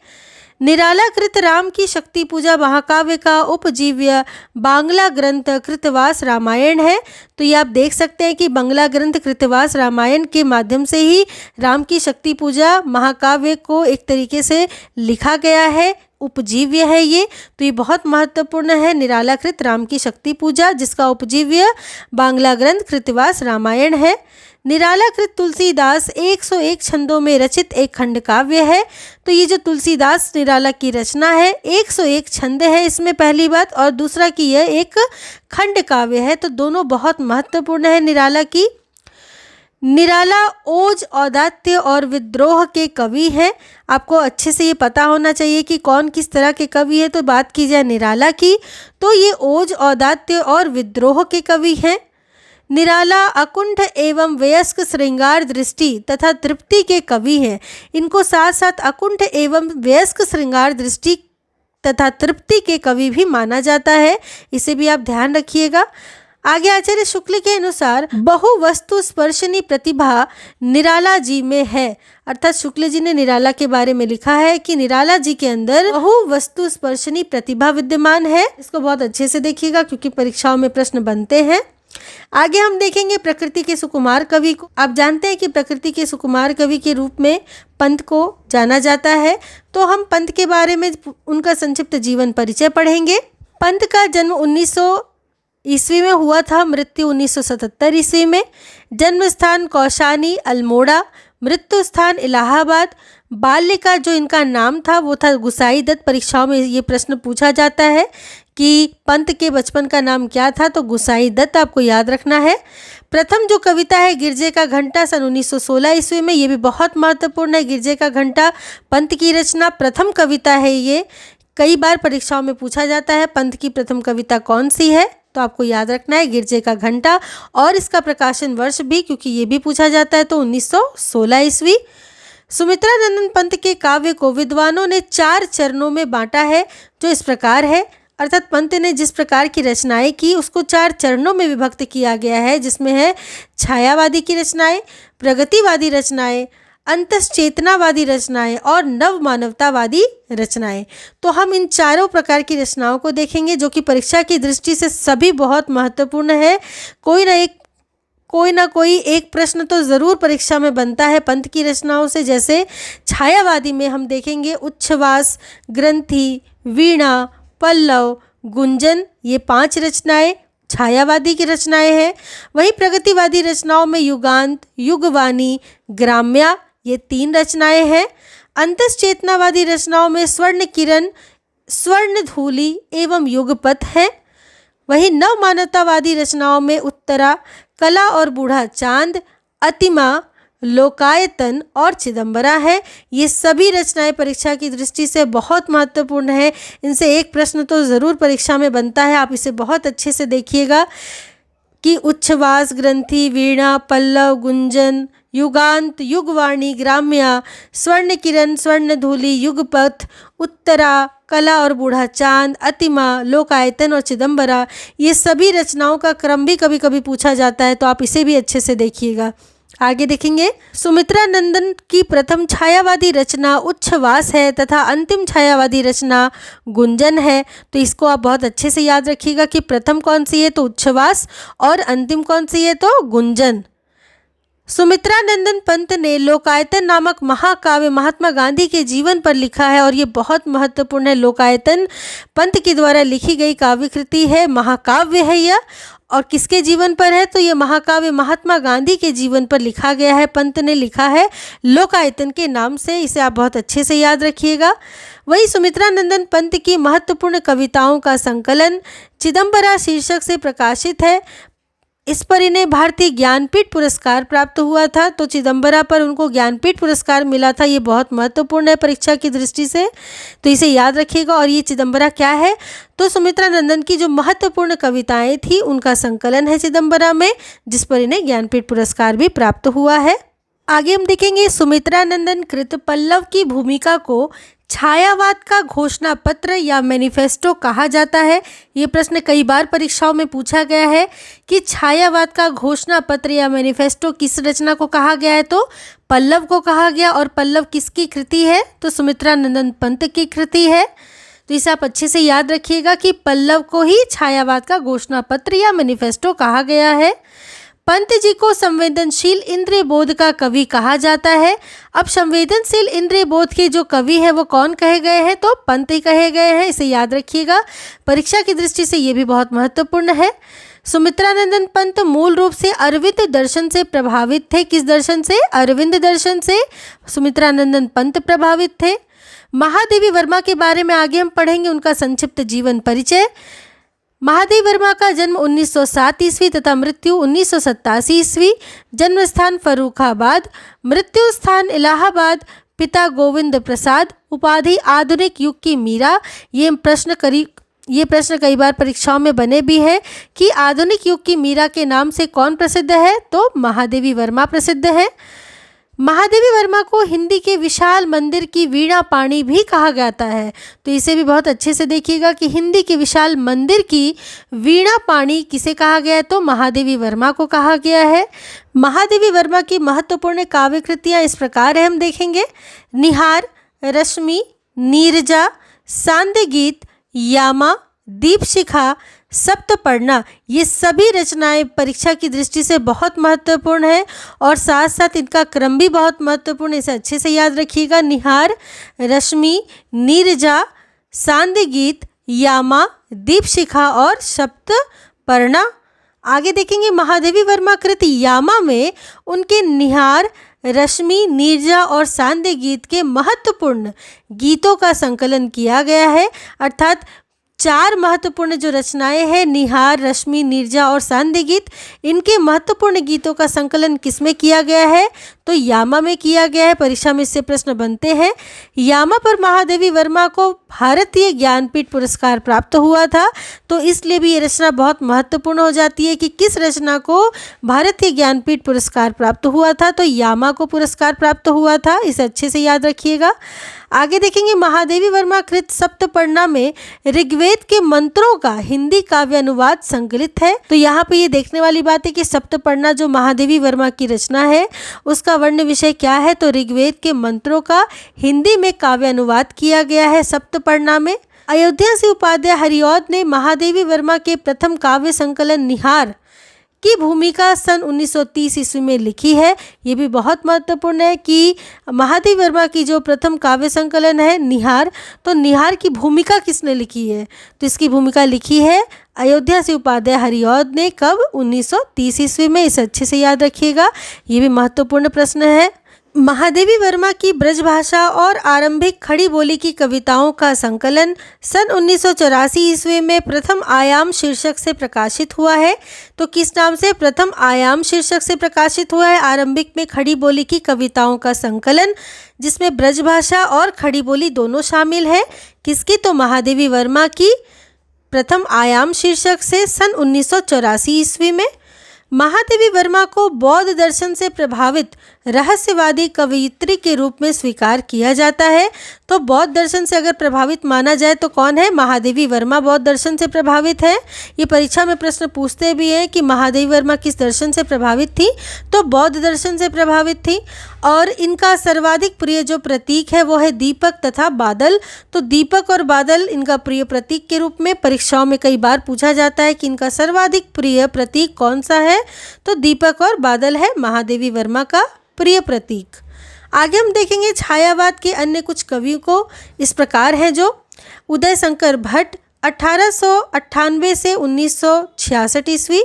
निराला कृत राम की शक्ति पूजा महाकाव्य का उपजीव्य बांग्ला ग्रंथ कृतवास रामायण है। तो ये आप देख सकते हैं कि बांग्ला ग्रंथ कृतवास रामायण के माध्यम से ही राम की शक्ति पूजा महाकाव्य को एक तरीके से लिखा गया है, उपजीव्य है ये। तो ये बहुत महत्वपूर्ण है, निराला कृत राम की शक्ति पूजा, जिसका उपजीव्य बांग्ला ग्रंथ कृतवास रामायण है। निराला कृत तुलसीदास 101 छंदों में रचित एक खंड काव्य है। तो ये जो तुलसीदास निराला की रचना है, 101 छंद है इसमें, पहली बात, और दूसरा कि यह एक खंड काव्य है। तो दोनों बहुत महत्वपूर्ण है निराला की। निराला ओज, औदात्य और विद्रोह के कवि हैं। आपको अच्छे से ये पता होना चाहिए कि कौन किस तरह के कवि है। तो बात की जाए निराला की, तो ये ओज, औदात्य और विद्रोह के कवि हैं। निराला अकुंठ एवं वयस्क श्रृंगार दृष्टि तथा तृप्ति के कवि हैं। इनको साथ साथ अकुंठ एवं वयस्क श्रृंगार दृष्टि तथा तृप्ति के कवि भी माना जाता है, इसे भी आप ध्यान रखिएगा। आगे आचार्य शुक्ल के अनुसार बहु वस्तु स्पर्शनी प्रतिभा निराला जी में है। अर्थात शुक्ल जी ने निराला के बारे में लिखा है कि निराला जी के अंदर बहु वस्तु स्पर्शनी प्रतिभा विद्यमान है। इसको बहुत अच्छे से देखिएगा क्योंकि परीक्षाओं में प्रश्न बनते हैं। आगे हम देखेंगे प्रकृति के सुकुमार कवि को। आप जानते हैं कि प्रकृति के सुकुमार कवि के रूप में पंत को जाना जाता है। तो हम पंत के बारे में उनका संक्षिप्त जीवन परिचय पढ़ेंगे। पंत का जन्म 1900 ईस्वी में हुआ था, मृत्यु 1977 ईस्वी में। जन्म स्थान कौशानी अल्मोड़ा, मृत्यु स्थान इलाहाबाद। बाल्य का जो इनका नाम था वो था गुसाई दत्त। परीक्षाओं में ये प्रश्न पूछा जाता है कि पंत के बचपन का नाम क्या था, तो गुसाई दत्त आपको याद रखना है। प्रथम जो कविता है गिरजे का घंटा, सन 1916 ईस्वी में। ये भी बहुत महत्वपूर्ण है। गिरजे का घंटा पंत की रचना, प्रथम कविता है ये। कई बार परीक्षाओं में पूछा जाता है पंत की प्रथम कविता कौन सी है, तो आपको याद रखना है गिरजे का घंटा, और इसका प्रकाशन वर्ष भी, क्योंकि ये भी पूछा जाता है, तो 1916 ईस्वी। सुमित्रानंदन पंत के काव्य को विद्वानों ने 4 चरणों में बांटा है, जो इस प्रकार है। अर्थात पंत ने जिस प्रकार की रचनाएं की उसको 4 चरणों में विभक्त किया गया है, जिसमें है छायावादी की रचनाएं, प्रगतिवादी रचनाएं, अंतश्चेतनावादी रचनाएं और नव मानवतावादी रचनाएं। तो हम इन चारों प्रकार की रचनाओं को देखेंगे, जो कि परीक्षा की दृष्टि से सभी बहुत महत्वपूर्ण है। कोई ना कोई एक प्रश्न तो ज़रूर परीक्षा में बनता है पंत की रचनाओं से। जैसे छायावादी में हम देखेंगे उच्छ्वास, ग्रंथि, वीणा, पल्लव, गुंजन, ये 5 रचनाएं छायावादी की रचनाएं हैं। वहीं प्रगतिवादी रचनाओं में युगांत, युगवाणी, ग्राम्या, ये 3 रचनाएं हैं। अंतश्चेतनावादी रचनाओं में स्वर्ण किरण, स्वर्णधूलि एवं युगपथ है। वहीं नव मानवतावादी रचनाओं में उत्तरा, कला और बूढ़ा चांद, अतिमा, लोकायतन और चिदंबरा है। ये सभी रचनाएं परीक्षा की दृष्टि से बहुत महत्वपूर्ण है। इनसे एक प्रश्न तो ज़रूर परीक्षा में बनता है। आप इसे बहुत अच्छे से देखिएगा कि उच्छ्वास, ग्रंथि, वीणा, पल्लव, गुंजन, युगांत, युगवाणी, ग्राम्या, स्वर्ण किरण, स्वर्णधूलि, युगपथ, उत्तरा, कला और बूढ़ा चांद, अतिमा, लोकायतन और चिदंबरा, ये सभी रचनाओं का क्रम भी कभी कभी पूछा जाता है, तो आप इसे भी अच्छे से देखिएगा। आगे देखेंगे सुमित्रानंदन की प्रथम छायावादी रचना उच्छ्वास है तथा अंतिम छायावादी रचना गुंजन है। तो इसको आप बहुत अच्छे से याद रखिएगा कि प्रथम कौन सी है तो उच्छ्वास और अंतिम कौन सी है तो गुंजन। सुमित्रा नंदन पंत ने लोकायतन नामक महाकाव्य महात्मा गांधी के जीवन पर लिखा है और ये बहुत महत्वपूर्ण है। लोकायतन पंत के द्वारा लिखी गई काव्य कृति है, महाकाव्य है यह। और किसके जीवन पर है? तो यह महाकाव्य महात्मा गांधी के जीवन पर लिखा गया है। पंत ने लिखा है लोकायतन के नाम से, इसे आप बहुत अच्छे से याद रखिएगा। वही सुमित्रा नंदन पंत की महत्वपूर्ण कविताओं का संकलन चिदंबरा शीर्षक से प्रकाशित है। इस पर इन्हें भारतीय ज्ञानपीठ पुरस्कार प्राप्त हुआ था। तो चिदंबरा पर उनको ज्ञानपीठ पुरस्कार मिला था। ये बहुत महत्वपूर्ण है परीक्षा की दृष्टि से, तो इसे याद रखिएगा। और ये चिदंबरा क्या है? तो सुमित्रा नंदन की जो महत्वपूर्ण कविताएं थी उनका संकलन है चिदंबरा में, जिस पर इन्हें ज्ञानपीठ पुरस्कार भी प्राप्त हुआ है। आगे हम देखेंगे सुमित्रा नंदन कृत पल्लव की भूमिका को छायावाद का घोषणा पत्र या मैनिफेस्टो कहा जाता है। ये प्रश्न कई बार परीक्षाओं में पूछा गया है कि छायावाद का घोषणा पत्र या मैनिफेस्टो किस रचना को कहा गया है? तो पल्लव को कहा गया। और पल्लव किसकी कृति है? तो सुमित्रा नंदन पंत की कृति है। तो इसे आप अच्छे से याद रखिएगा कि पल्लव को ही छायावाद का घोषणा पत्र या मैनिफेस्टो कहा गया है। पंत जी को संवेदनशील इंद्रिय बोध का कवि कहा जाता है। अब संवेदनशील इंद्रिय बोध के जो कवि है वो कौन कहे गए हैं? तो पंत ही कहे गए हैं। इसे याद रखिएगा, परीक्षा की दृष्टि से ये भी बहुत महत्वपूर्ण है। सुमित्रा नंदन पंत मूल रूप से अरविंद दर्शन से प्रभावित थे। किस दर्शन से? अरविंद दर्शन से सुमित्रा नंदन पंत प्रभावित थे। महादेवी वर्मा के बारे में आगे हम पढ़ेंगे, उनका संक्षिप्त जीवन परिचय। महादेवी वर्मा का जन्म 1907 ईस्वी तथा मृत्यु 1987 ईस्वी। जन्म स्थान फर्रुखाबाद, मृत्यु स्थान इलाहाबाद। पिता गोविंद प्रसाद, उपाधि आधुनिक युग की मीरा। ये प्रश्न कई बार परीक्षाओं में बने भी हैं कि आधुनिक युग की मीरा के नाम से कौन प्रसिद्ध है? तो महादेवी वर्मा प्रसिद्ध है। महादेवी वर्मा को हिंदी के विशाल मंदिर की वीणा पाणी भी कहा जाता है। तो इसे भी बहुत अच्छे से देखिएगा कि हिंदी के विशाल मंदिर की वीणा पाणी किसे कहा गया है? तो महादेवी वर्मा को कहा गया है। महादेवी वर्मा की महत्वपूर्ण काव्य कृतियाँ इस प्रकार है, हम देखेंगे। निहार, रश्मि, नीरजा, सांध्य गीत, यामा, दीपशिखा, सप्तपर्णा, ये सभी रचनाएं परीक्षा की दृष्टि से बहुत महत्वपूर्ण है और साथ साथ इनका क्रम भी बहुत महत्वपूर्ण है। इसे अच्छे से याद रखिएगा। निहार, रश्मि, नीरजा, सांध्य गीत, यामा, दीपशिखा और सप्तपर्णा। आगे देखेंगे महादेवी वर्मा कृति यामा में उनके निहार, रश्मि, नीरजा और सांध्य गीत के महत्वपूर्ण गीतों का संकलन किया गया है। अर्थात 4 महत्वपूर्ण जो रचनाएं हैं, निहार, रश्मि, नीरजा और सांध्य गीत, इनके महत्वपूर्ण गीतों का संकलन किसमें किया गया है? तो यामा में किया गया है। परीक्षा में इससे प्रश्न बनते हैं। यामा पर महादेवी वर्मा को भारतीय ज्ञानपीठ पुरस्कार प्राप्त हुआ था। तो इसलिए भी ये रचना बहुत महत्वपूर्ण हो जाती है कि किस रचना को भारतीय ज्ञानपीठ पुरस्कार प्राप्त हुआ था? तो यामा को पुरस्कार प्राप्त हुआ था। इसे अच्छे से याद रखिएगा। आगे देखेंगे महादेवी वर्मा कृत सप्तपर्णा में ऋग्वेद के मंत्रों का हिंदी काव्य अनुवाद संकलित है। तो यहाँ पे ये देखने वाली बात है कि सप्तपर्णा जो महादेवी वर्मा की रचना है उसका वर्ण विषय क्या है? तो ऋग्वेद के मंत्रों का हिंदी में काव्य अनुवाद किया गया है सप्तपर्णा में। अयोध्या से उपाध्याय हरिऔध ने महादेवी वर्मा के प्रथम काव्य संकलन निहार की भूमिका सन 1930 ईस्वी में लिखी है। ये भी बहुत महत्वपूर्ण है कि महादेवी वर्मा की जो प्रथम काव्य संकलन है निहार, तो निहार की भूमिका किसने लिखी है? तो इसकी भूमिका लिखी है अयोध्या से उपाध्याय हरिऔध ने। कब? 1930 ईस्वी में। इसे अच्छे से याद रखिएगा, ये भी महत्वपूर्ण प्रश्न है। महादेवी वर्मा की ब्रजभाषा और आरंभिक खड़ी बोली की कविताओं का संकलन सन 1984 ईस्वी में प्रथम आयाम शीर्षक से प्रकाशित हुआ है। तो किस नाम से? प्रथम आयाम शीर्षक से प्रकाशित हुआ है आरंभिक में खड़ी बोली की कविताओं का संकलन, जिसमें ब्रजभाषा और खड़ी बोली दोनों शामिल है। किसकी? तो महादेवी वर्मा की प्रथम आयाम शीर्षक से सन 1984 ईस्वी में। महादेवी वर्मा को बौद्ध दर्शन से प्रभावित रहस्यवादी कवयित्री के रूप में स्वीकार किया जाता है। तो बौद्ध दर्शन से अगर प्रभावित माना जाए तो कौन है? महादेवी वर्मा बौद्ध दर्शन से प्रभावित है। ये परीक्षा में प्रश्न पूछते भी हैं कि महादेवी वर्मा किस दर्शन से प्रभावित थी? तो बौद्ध दर्शन से प्रभावित थी। और इनका सर्वाधिक प्रिय जो प्रतीक है वो है दीपक तथा बादल। तो दीपक और बादल इनका प्रिय प्रतीक के रूप में परीक्षाओं में कई बार पूछा जाता है कि इनका सर्वाधिक प्रिय प्रतीक कौन सा है? तो दीपक और बादल है महादेवी वर्मा का प्रिय प्रतीक। आगे हम देखेंगे छायावाद के अन्य कुछ कवियों को। इस प्रकार हैं जो उदय शंकर भट्ट 1898 से 1966 ईस्वी।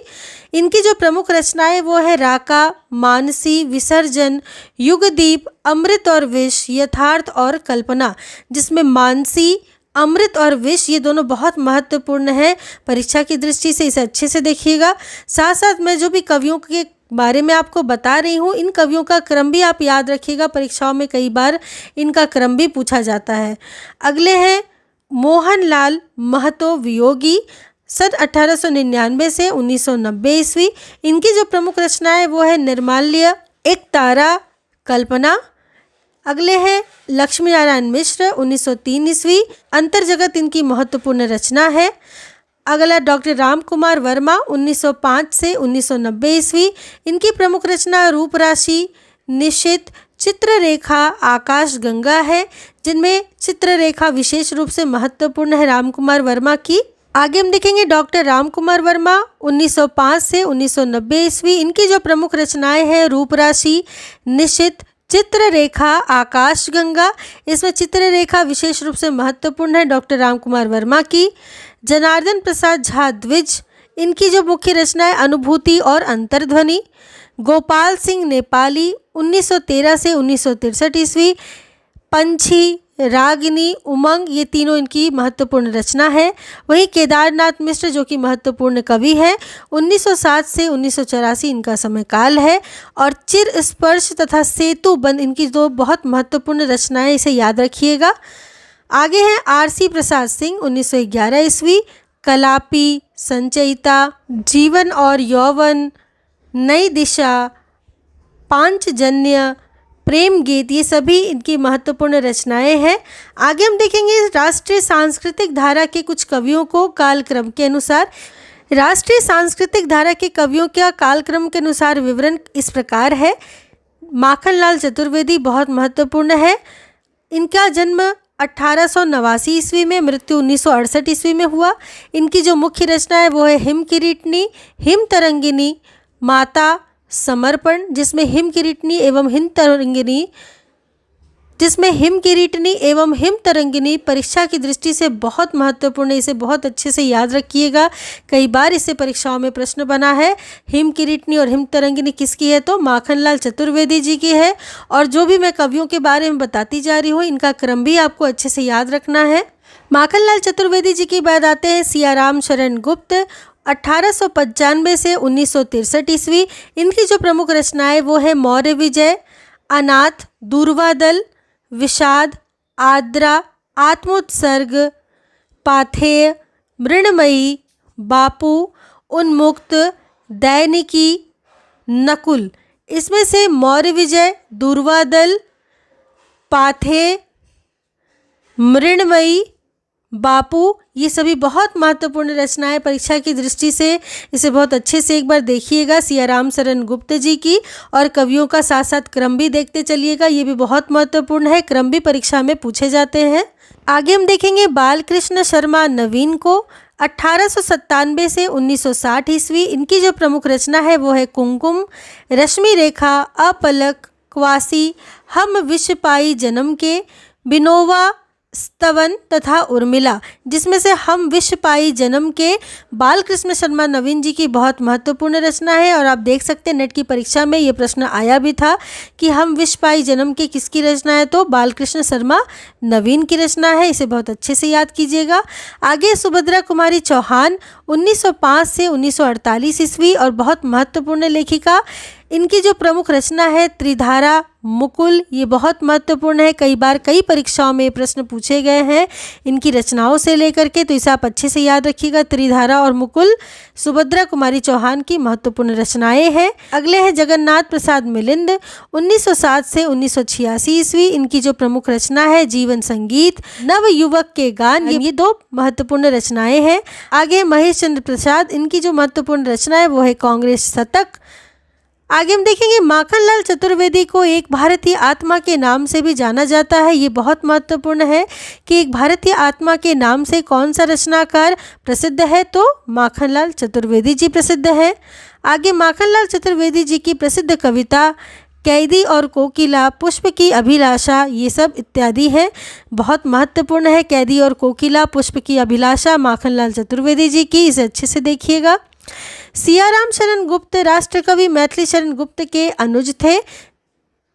इनकी जो प्रमुख रचनाएं वो है राका, मानसी, विसर्जन, युगदीप, अमृत और विष, यथार्थ और कल्पना, जिसमें मानसी, अमृत और विष ये दोनों बहुत महत्वपूर्ण है परीक्षा की दृष्टि से, इसे अच्छे से देखिएगा। साथ साथ मैं जो भी कवियों के बारे में आपको बता रही हूँ, इन कवियों का क्रम भी आप याद रखिएगा, परीक्षाओं में कई बार इनका क्रम भी पूछा जाता है। अगले हैं मोहनलाल महतो वियोगी, सन 1899 से 1990 ईस्वी। इनकी जो प्रमुख रचनाएं वो है निर्माल्य, एक तारा, कल्पना। अगले हैं लक्ष्मी नारायण मिश्र 1903 ईस्वी, अंतर्जगत इनकी महत्वपूर्ण रचना है। अगला डॉक्टर राम कुमार वर्मा 1905 से 1990 ईस्वी। इनकी प्रमुख रचना रूपराशि, निशित, चित्ररेखा, आकाश गंगा है, जिनमें चित्ररेखा विशेष रूप से महत्वपूर्ण है राम कुमार वर्मा की। आगे हम देखेंगे डॉक्टर राम कुमार वर्मा 1905 से 1990 ईस्वी। इनकी जो प्रमुख रचनाएं हैं रूपराशि, निशित, चित्ररेखा, आकाश गंगा। इसमें चित्ररेखा विशेष रूप से महत्वपूर्ण है डॉक्टर राम कुमार वर्मा की। जनार्दन प्रसाद झा द्विज, इनकी जो मुख्य रचना है अनुभूति और अंतर्ध्वनि। गोपाल सिंह नेपाली 1913 से 1963 ईस्वी। पंछी, रागिनी, उमंग ये तीनों इनकी महत्वपूर्ण रचना है। वहीं केदारनाथ मिश्र जो कि महत्वपूर्ण कवि है, 1907 से 1984 इनका समय काल है। और चिर स्पर्श तथा सेतु बंद इनकी दो बहुत महत्वपूर्ण रचनाएं, इसे याद रखिएगा। आगे हैं आरसी प्रसाद सिंह 1911 ईस्वी। कलापी, संचयिता, जीवन और यौवन, नई दिशा, पांचजन्य, प्रेम गीत, ये सभी इनकी महत्वपूर्ण रचनाएं हैं। आगे हम देखेंगे राष्ट्रीय सांस्कृतिक धारा के कुछ कवियों को कालक्रम के अनुसार। राष्ट्रीय सांस्कृतिक धारा के कवियों का कालक्रम के अनुसार विवरण इस प्रकार है। माखनलाल चतुर्वेदी बहुत महत्वपूर्ण है। इनका जन्म 1889 ईस्वी में, मृत्यु 1968 ईस्वी में हुआ। इनकी जो मुख्य रचना है वो है हिम किरीटनी, हिम तरंगिनी, माता, समर्पण, जिसमें हिम किरीटनी एवं हिम तरंगिनी परीक्षा की दृष्टि से बहुत महत्वपूर्ण है, इसे बहुत अच्छे से याद रखिएगा, कई बार इससे परीक्षाओं में प्रश्न बना है। हिम किरीटनी और हिम तरंगिनी किसकी है? तो माखनलाल चतुर्वेदी जी की है। और जो भी मैं कवियों के बारे में बताती जा रही हूँ, इनका क्रम भी आपको अच्छे से याद रखना है। माखनलाल चतुर्वेदी जी की बाद आते हैं सियाराम शरण गुप्त 1895 से 1963 ईस्वी। इनकी जो प्रमुख रचनाएं वो है मौर्य विजय, अनाथ, दूर्वादल, विषाद, आद्रा, आत्मोत्सर्ग, पाथेय, मृणमयी, बापू, उन्मुक्त, दैनिकी, नकुल। इसमें से मौर्य विजय, दूर्वादल, पाथेय, मृणमयी, बापू ये सभी बहुत महत्वपूर्ण रचनाएं परीक्षा की दृष्टि से, इसे बहुत अच्छे से एक बार देखिएगा सियाराम शरण गुप्त जी की। और कवियों का साथ साथ क्रम भी देखते चलिएगा, ये भी बहुत महत्वपूर्ण है, क्रम भी परीक्षा में पूछे जाते हैं। आगे हम देखेंगे बालकृष्ण शर्मा नवीन को 1897 से 1960 ईस्वी। इनकी जो प्रमुख रचना है वो है कुमकुम, रश्मि रेखा, अपलक, क्वासी, हम विश्व पाई जन्म के, बिनोवा, स्तवन तथा उर्मिला। जिसमें से हम विश्व पाई जन्म के बालकृष्ण शर्मा नवीन जी की बहुत महत्वपूर्ण रचना है। और आप देख सकते हैं नेट की परीक्षा में ये प्रश्न आया भी था कि हम विश्व पाई जन्म के किसकी रचना है? तो बालकृष्ण शर्मा नवीन की रचना है, इसे बहुत अच्छे से याद कीजिएगा। आगे सुभद्रा कुमारी चौहान 1905 से 1948 ईस्वी और बहुत महत्वपूर्ण लेखिका। इनकी जो प्रमुख रचना है त्रिधारा, मुकुल, ये बहुत महत्वपूर्ण है। कई बार कई परीक्षाओं में प्रश्न पूछे गए हैं इनकी रचनाओं से लेकर के, तो इसे आप अच्छे से याद रखिएगा। त्रिधारा और मुकुल सुभद्रा कुमारी चौहान की महत्वपूर्ण रचनाएं हैं। अगले हैं जगन्नाथ प्रसाद मिलिंद, 1907 से 1986 ईस्वी। इनकी जो प्रमुख रचना है जीवन संगीत, नव युवक के गान, ये दो महत्वपूर्ण रचनाएं हैं। आगे महेश चंद्र प्रसाद, इनकी जो महत्वपूर्ण रचना है वो है कांग्रेस शतक। आगे हम देखेंगे माखनलाल चतुर्वेदी को एक भारतीय आत्मा के नाम से भी जाना जाता है। ये बहुत महत्वपूर्ण है कि एक भारतीय आत्मा के नाम से कौन सा रचनाकार प्रसिद्ध है, तो माखनलाल चतुर्वेदी जी प्रसिद्ध है। आगे माखनलाल चतुर्वेदी जी की प्रसिद्ध कविता कैदी और कोकिला, पुष्प की अभिलाषा, ये सब इत्यादि हैं, बहुत महत्वपूर्ण है। कैदी और कोकिला, पुष्प की अभिलाषा माखनलाल चतुर्वेदी जी की, इसे अच्छे से देखिएगा। सियाराम शरण गुप्त राष्ट्रकवि मैथिली शरण गुप्त के अनुज थे।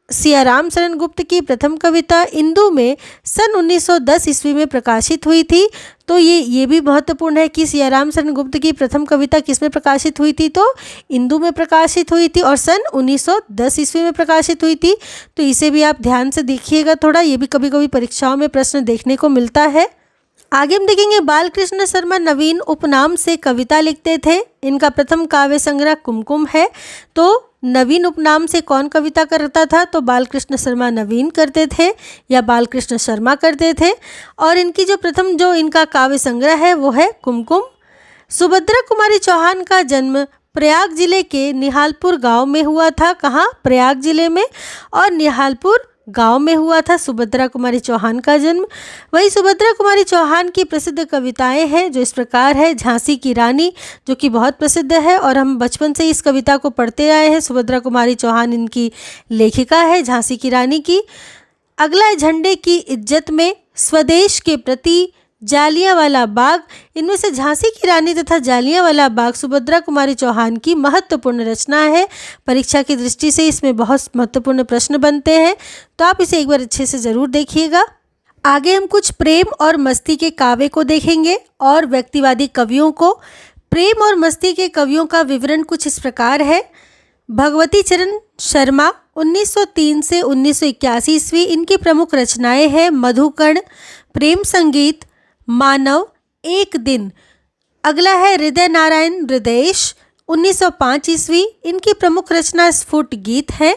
सियाराम शरण गुप्त की प्रथम कविता इंदु में सन 1910 ईस्वी में प्रकाशित हुई थी। तो ये भी महत्वपूर्ण है कि सियाराम शरण गुप्त की प्रथम कविता किस में प्रकाशित हुई थी, तो इंदु में प्रकाशित हुई थी और सन 1910 ईस्वी में प्रकाशित हुई थी। तो इसे भी आप ध्यान से देखिएगा थोड़ा, ये भी कभी कभी परीक्षाओं में प्रश्न देखने को मिलता है। आगे हम देखेंगे बालकृष्ण शर्मा नवीन उपनाम से कविता लिखते थे। इनका प्रथम काव्य संग्रह कुमकुम है। तो नवीन उपनाम से कौन कविता करता था, तो बालकृष्ण शर्मा नवीन करते थे या बालकृष्ण शर्मा करते थे। और इनकी जो प्रथम जो इनका काव्य संग्रह है वो है कुमकुम। सुभद्रा कुमारी चौहान का जन्म प्रयाग जिले के निहालपुर गांव में हुआ था। कहाँ? प्रयाग जिले में और निहालपुर गांव में हुआ था सुभद्रा कुमारी चौहान का जन्म। वही सुभद्रा कुमारी चौहान की प्रसिद्ध कविताएं हैं जो इस प्रकार है। झांसी की रानी, जो कि बहुत प्रसिद्ध है और हम बचपन से इस कविता को पढ़ते आए हैं। सुभद्रा कुमारी चौहान इनकी लेखिका है, झांसी की रानी की। अगला है झंडे की इज्जत में, स्वदेश के प्रति, जालियांवाला बाग। इनमें से झांसी की रानी तथा जालियांवाला बाग सुभद्रा कुमारी चौहान की महत्वपूर्ण रचना है। परीक्षा की दृष्टि से इसमें बहुत महत्वपूर्ण प्रश्न बनते हैं, तो आप इसे एक बार अच्छे से ज़रूर देखिएगा। आगे हम कुछ प्रेम और मस्ती के काव्य को देखेंगे और व्यक्तिवादी कवियों को। प्रेम और मस्ती के कवियों का विवरण कुछ इस प्रकार है। भगवती चरण शर्मा, 1903 से 1981 ईस्वी। इनकी प्रमुख रचनाएं हैं मधुकर्ण, प्रेम संगीत, मानव, एक दिन। अगला है हृदय नारायण हृदयेश, 1905 ईस्वी। इनकी प्रमुख रचना स्फुट गीत है।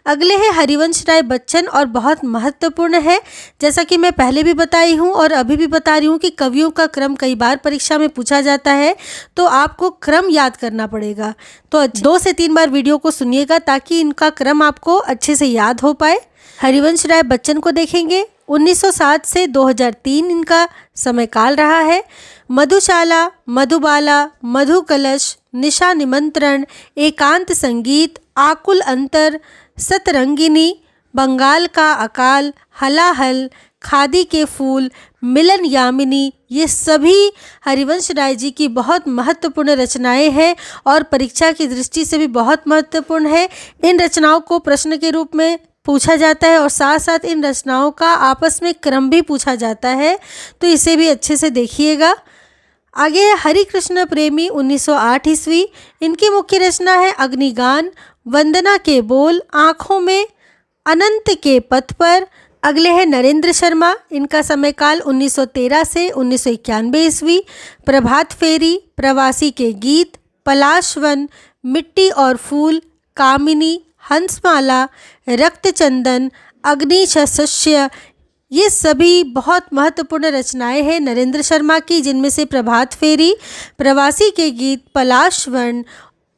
अगले हैं हरिवंश राय बच्चन और बहुत महत्वपूर्ण है। जैसा कि मैं पहले भी बताई हूँ और अभी भी बता रही हूँ कि कवियों का क्रम कई बार परीक्षा में पूछा जाता है, तो आपको क्रम याद करना पड़ेगा। तो 2 से 3 बार वीडियो को सुनिएगा ताकि इनका क्रम आपको अच्छे से याद हो पाए। हरिवंश राय बच्चन को देखेंगे, 1907 से 2003 इनका समय काल रहा है। मधुशाला, मधुबाला, मधुकलश, निशा निमंत्रण, एकांत संगीत, आकुल अंतर, सतरंगिनी, बंगाल का अकाल, हलाहल, खादी के फूल, मिलन यामिनी, ये सभी हरिवंश राय जी की बहुत महत्वपूर्ण रचनाएं हैं और परीक्षा की दृष्टि से भी बहुत महत्वपूर्ण है। इन रचनाओं को प्रश्न के रूप में पूछा जाता है और साथ साथ इन रचनाओं का आपस में क्रम भी पूछा जाता है, तो इसे भी अच्छे से देखिएगा। आगे है हरिकृष्ण प्रेमी, 1908 ईस्वी। इनकी मुख्य रचना है अग्निगान, वंदना के बोल, आँखों में, अनंत के पथ पर। अगले हैं नरेंद्र शर्मा। इनका समय काल 1913 से 1991 ईस्वी। प्रभात फेरी, प्रवासी के गीत, पलाशवन, मिट्टी और फूल, कामिनी, हंसमाला, रक्तचंदन, अग्निशस्य, ये सभी बहुत महत्वपूर्ण रचनाएं हैं नरेंद्र शर्मा की, जिनमें से प्रभात फेरी, प्रवासी के गीत, पलाशवन,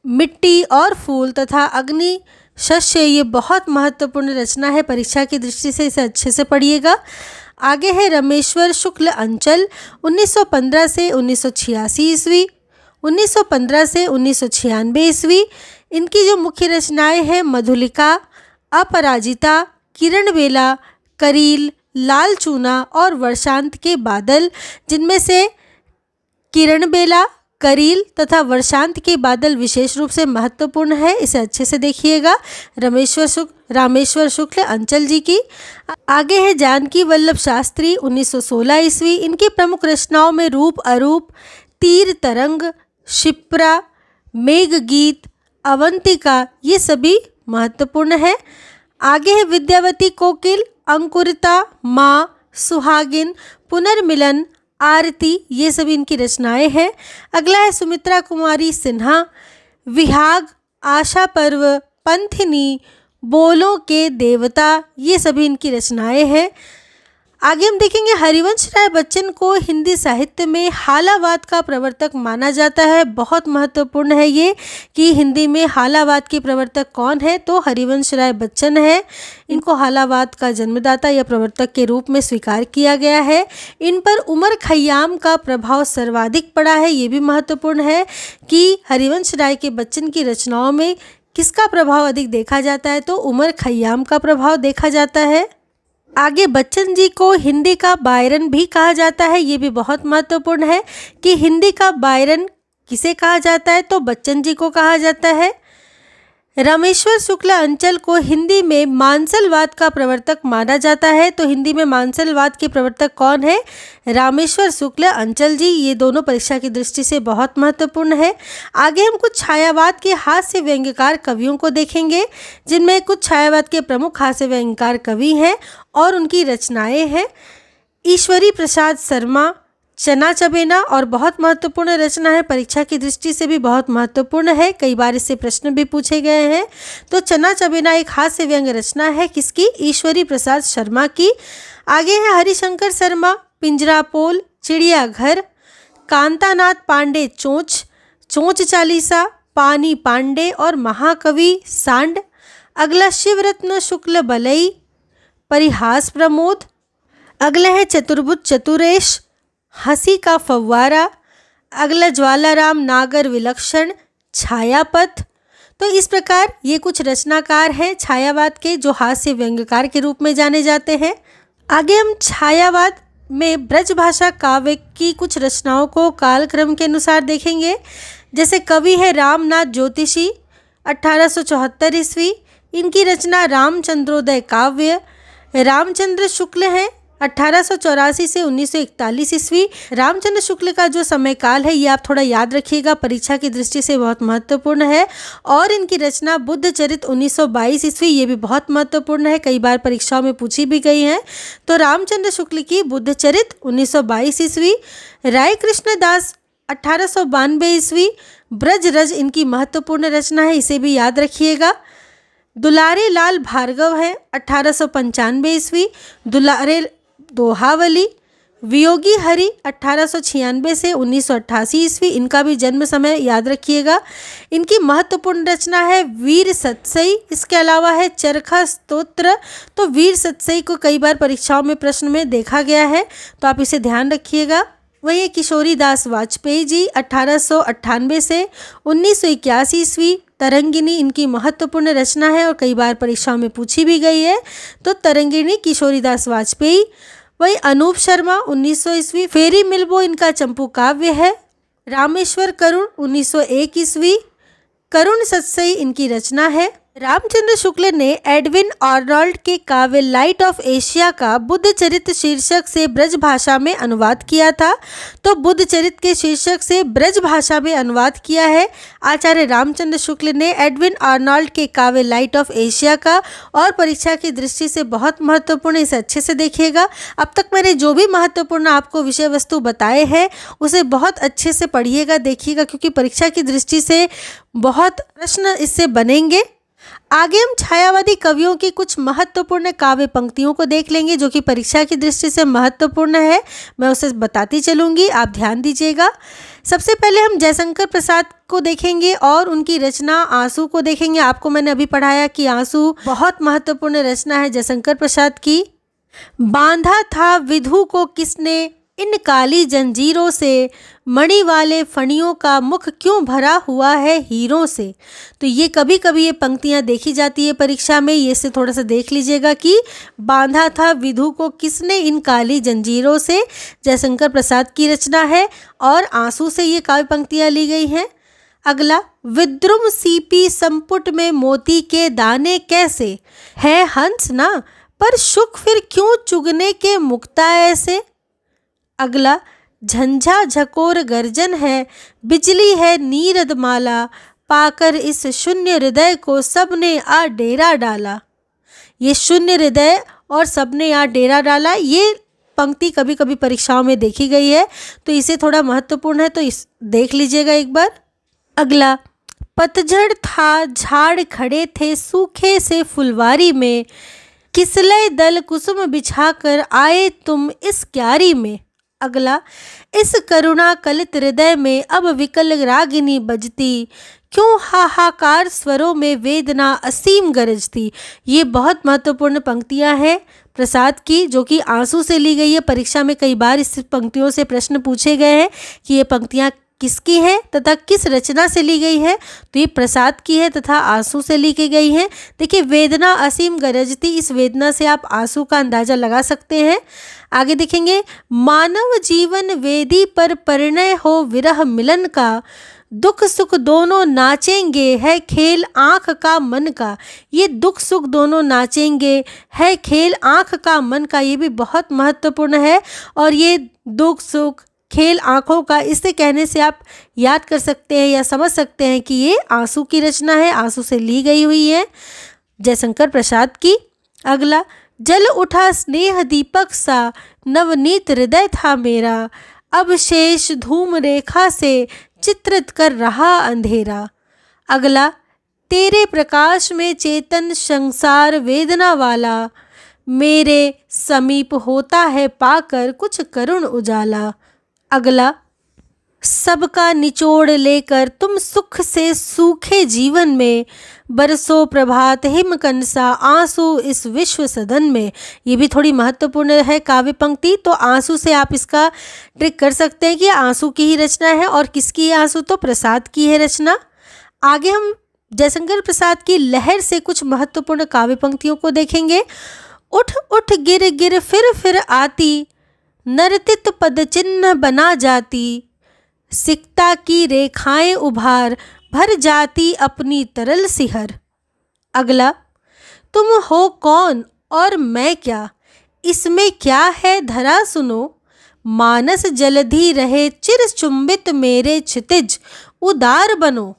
मिट्टी और फूल तथा अग्निशस्य, ये बहुत महत्वपूर्ण रचना है। परीक्षा की दृष्टि से इसे अच्छे से पढ़िएगा। आगे है रमेश्वर शुक्ल अंचल, 1915 से 1986 ईस्वी। 1915 से 1996 ईस्वी। इनकी जो मुख्य रचनाएं हैं मधुलिका, अपराजिता, किरण बेला, करील, लाल चूना और वर्षांत के बादल, जिनमें से किरण बेला, करील तथा वर्षांत के बादल विशेष रूप से महत्वपूर्ण है। इसे अच्छे से देखिएगा। रामेश्वर शुक्ल अंचल जी की। आगे है जानकी वल्लभ शास्त्री, 1916 ईस्वी। इनकी प्रमुख रचनाओं में रूप अरूप, तीर तरंग, शिप्रा, मेघ गीत, अवंतिका, ये सभी महत्वपूर्ण है। आगे है विद्यावती कोकिल, अंकुरिता, माँ, सुहागिन, पुनर्मिलन, आरती, ये सभी इनकी रचनाएं हैं। अगला है सुमित्रा कुमारी सिन्हा, विहाग, आशा पर्व, पंथिनी, बोलों के देवता, ये सभी इनकी रचनाएं हैं। आगे हम देखेंगे हरिवंश राय बच्चन को हिंदी साहित्य में हालावाद का प्रवर्तक माना जाता है। बहुत महत्वपूर्ण है ये कि हिंदी में हालावाद के प्रवर्तक कौन है, तो हरिवंश राय बच्चन है। इनको हालावाद का जन्मदाता या प्रवर्तक के रूप में स्वीकार किया गया है। इन पर उमर खय्याम का प्रभाव सर्वाधिक पड़ा है। ये भी महत्वपूर्ण है कि हरिवंश राय के बच्चन की रचनाओं में किसका प्रभाव अधिक देखा जाता है, तो उमर खय्याम का प्रभाव देखा जाता है। आगे बच्चन जी को हिंदी का बायरन भी कहा जाता है। ये भी बहुत महत्वपूर्ण है कि हिंदी का बायरन किसे कहा जाता है, तो बच्चन जी को कहा जाता है। रामेश्वर शुक्ल अंचल को हिंदी में मानसलवाद का प्रवर्तक माना जाता है। तो हिंदी में मानसलवाद के प्रवर्तक कौन है, रामेश्वर शुक्ल अंचल जी। ये दोनों परीक्षा की दृष्टि से बहुत महत्वपूर्ण है। आगे हम कुछ छायावाद के हास्य व्यंग्यकार कवियों को देखेंगे, जिनमें कुछ छायावाद के प्रमुख हास्य व्यंग्यकार कवि हैं और उनकी रचनाएं हैं। ईश्वरी प्रसाद शर्मा, चना चबेना, और बहुत महत्वपूर्ण रचना है, परीक्षा की दृष्टि से भी बहुत महत्वपूर्ण है, कई बार इससे प्रश्न भी पूछे गए हैं। तो चना चबेना एक हास्य व्यंग रचना है, किसकी, ईश्वरी प्रसाद शर्मा की। आगे है हरिशंकर शर्मा, पिंजरापोल, चिड़ियाघर, कांतानाथ पांडे चोंच, चोंच चालीसा, पानी पांडे और महाकवि सांड। अगला शिवरत्न शुक्ल बलई, परिहास प्रमोद। अगला है चतुर्भुज चतुरेश, हंसी का फव्वारा। अगला ज्वालाराम नागर विलक्षण, छायापथ। तो इस प्रकार ये कुछ रचनाकार हैं छायावाद के, जो हास्य व्यंग्यकार के रूप में जाने जाते हैं। आगे हम छायावाद में ब्रजभाषा काव्य की कुछ रचनाओं को कालक्रम के अनुसार देखेंगे। जैसे कवि है रामनाथ ज्योतिषी, 1874 ईस्वी। इनकी रचना रामचंद्रोदय काव्य। रामचंद्र शुक्ल हैं, 1884 से 1941 ईस्वी। रामचंद्र शुक्ल का जो समय काल है ये आप थोड़ा याद रखिएगा, परीक्षा की दृष्टि से बहुत महत्वपूर्ण है। और इनकी रचना बुद्ध चरित 1922 ईस्वी, ये भी बहुत महत्वपूर्ण है, कई बार परीक्षाओं में पूछी भी गई है। तो रामचंद्र शुक्ल की बुद्ध चरित 1922 ईस्वी। राय कृष्ण दास 1892 ईस्वी। ब्रज रज इनकी महत्वपूर्ण रचना है, इसे भी याद रखिएगा। दुलारे लाल भार्गव है, 1895 ईस्वी। दुलारे दोहावली। वियोगी हरि 1896 से 1988 ईस्वी, इनका भी जन्म समय याद रखिएगा। इनकी महत्वपूर्ण रचना है वीर सतसई। इसके अलावा है चरखा स्तोत्र। तो वीर सतसई को कई बार परीक्षाओं में प्रश्न में देखा गया है, तो आप इसे ध्यान रखिएगा। वही किशोरी दास वाजपेयी जी 1898 से 1981 ईस्वी। तरंगिणी इनकी महत्वपूर्ण रचना है और कई बार परीक्षाओं में पूछी भी गई है, तो तरंगिणी किशोरी दास वाजपेयी। वही अनूप शर्मा 1900 ईस्वी। फेरी मिल्बो इनका चंपू काव्य है। रामेश्वर करुण 1901 ईस्वी। करुण सतसई इनकी रचना है। रामचंद्र शुक्ल ने एडविन आर्नोल्ड के काव्य लाइट ऑफ एशिया का बुद्ध चरित शीर्षक से ब्रज भाषा में अनुवाद किया था। तो बुद्ध चरित के शीर्षक से ब्रज भाषा में अनुवाद किया है आचार्य रामचंद्र शुक्ल ने एडविन आर्नोल्ड के काव्य लाइट ऑफ एशिया का। और परीक्षा की दृष्टि से बहुत महत्वपूर्ण, इसे अच्छे से देखिएगा। अब तक मैंने जो भी महत्वपूर्ण आपको विषय वस्तु बताए हैं उसे बहुत अच्छे से पढ़िएगा, देखिएगा, क्योंकि परीक्षा की दृष्टि से बहुत प्रश्न इससे बनेंगे। आगे हम छायावादी कवियों की कुछ महत्वपूर्ण काव्य पंक्तियों को देख लेंगे, जो कि परीक्षा की दृष्टि से महत्वपूर्ण है। मैं उसे बताती चलूँगी, आप ध्यान दीजिएगा। सबसे पहले हम जयशंकर प्रसाद को देखेंगे और उनकी रचना आंसू को देखेंगे। आपको मैंने अभी पढ़ाया कि आंसू बहुत महत्वपूर्ण रचना है जयशंकर प्रसाद की। बांधा था विधु को किसने इन काली जंजीरों से, मणि वाले फणियों का मुख क्यों भरा हुआ है हीरों से। तो ये कभी कभी ये पंक्तियाँ देखी जाती है परीक्षा में, ये से थोड़ा सा देख लीजिएगा कि बांधा था विधु को किसने इन काली जंजीरों से, जयशंकर प्रसाद की रचना है। और आंसू से ये काव्य पंक्तियाँ ली गई हैं। अगला, विद्रुम सीपी संपुट में मोती के दाने कैसे, है हंस ना पर शुक फिर क्यों चुगने के मुक्ता ऐसे। अगला, झंझा झकोर गर्जन है, बिजली है नीरद माला, पाकर इस शून्य हृदय को सबने आ डेरा डाला। ये शून्य हृदय और सबने यहाँ डेरा डाला, ये पंक्ति कभी कभी परीक्षाओं में देखी गई है, तो इसे थोड़ा महत्वपूर्ण है, तो इस देख लीजिएगा एक बार। अगला, पतझड़ था झाड़ खड़े थे सूखे से फुलवारी में, किसलय दल कुसुम बिछाकर आए तुम इस क्यारी में। अगला, इस करुणा कलित हृदय में अब विकल रागिनी बजती, क्यों हाहाकार स्वरों में वेदना असीम गरजती। ये बहुत महत्वपूर्ण पंक्तियां हैं प्रसाद की, जो कि आंसू से ली गई है। परीक्षा में कई बार इस पंक्तियों से प्रश्न पूछे गए हैं कि ये पंक्तियां किसकी है तथा किस रचना से ली गई है, तो ये प्रसाद की है तथा आंसू से लिखी गई है। देखिए, वेदना असीम गरजती, इस वेदना से आप आंसू का अंदाजा लगा सकते हैं। आगे देखेंगे, मानव जीवन वेदी पर परिणय हो विरह मिलन का, दुख सुख दोनों नाचेंगे है खेल आँख का मन का। ये दुख सुख दोनों नाचेंगे है खेल आँख का मन का, ये भी बहुत महत्वपूर्ण है। और ये दुख सुख खेल आँखों का, इससे कहने से आप याद कर सकते हैं या समझ सकते हैं कि ये आंसू की रचना है, आंसू से ली गई हुई है, जयशंकर प्रसाद की। अगला, जल उठा स्नेह दीपक सा नवनीत हृदय था मेरा, अब शेष धूम रेखा से चित्रित कर रहा अंधेरा। अगला, तेरे प्रकाश में चेतन संसार वेदना वाला, मेरे समीप होता है पाकर कुछ करुण उजाला। अगला, सबका निचोड़ लेकर तुम सुख से सूखे जीवन में, बरसों प्रभात हिमकंसा आंसू इस विश्व सदन में। ये भी थोड़ी महत्वपूर्ण है काव्य पंक्ति, तो आंसू से आप इसका ट्रिक कर सकते हैं कि आंसू की ही रचना है। और किसकी है आंसू, तो प्रसाद की है रचना। आगे हम जयशंकर प्रसाद की लहर से कुछ महत्वपूर्ण काव्य पंक्तियों को देखेंगे। उठ उठ गिर गिर फिर आती, नर्तित पद चिन्ह बना जाती, सिकता की रेखाएं उभार भर जाती अपनी तरल सिहर। अगला, तुम हो कौन और मैं क्या, इसमें क्या है धरा सुनो, मानस जलधि रहे चिर चुंबित मेरे क्षितिज उदार बनो।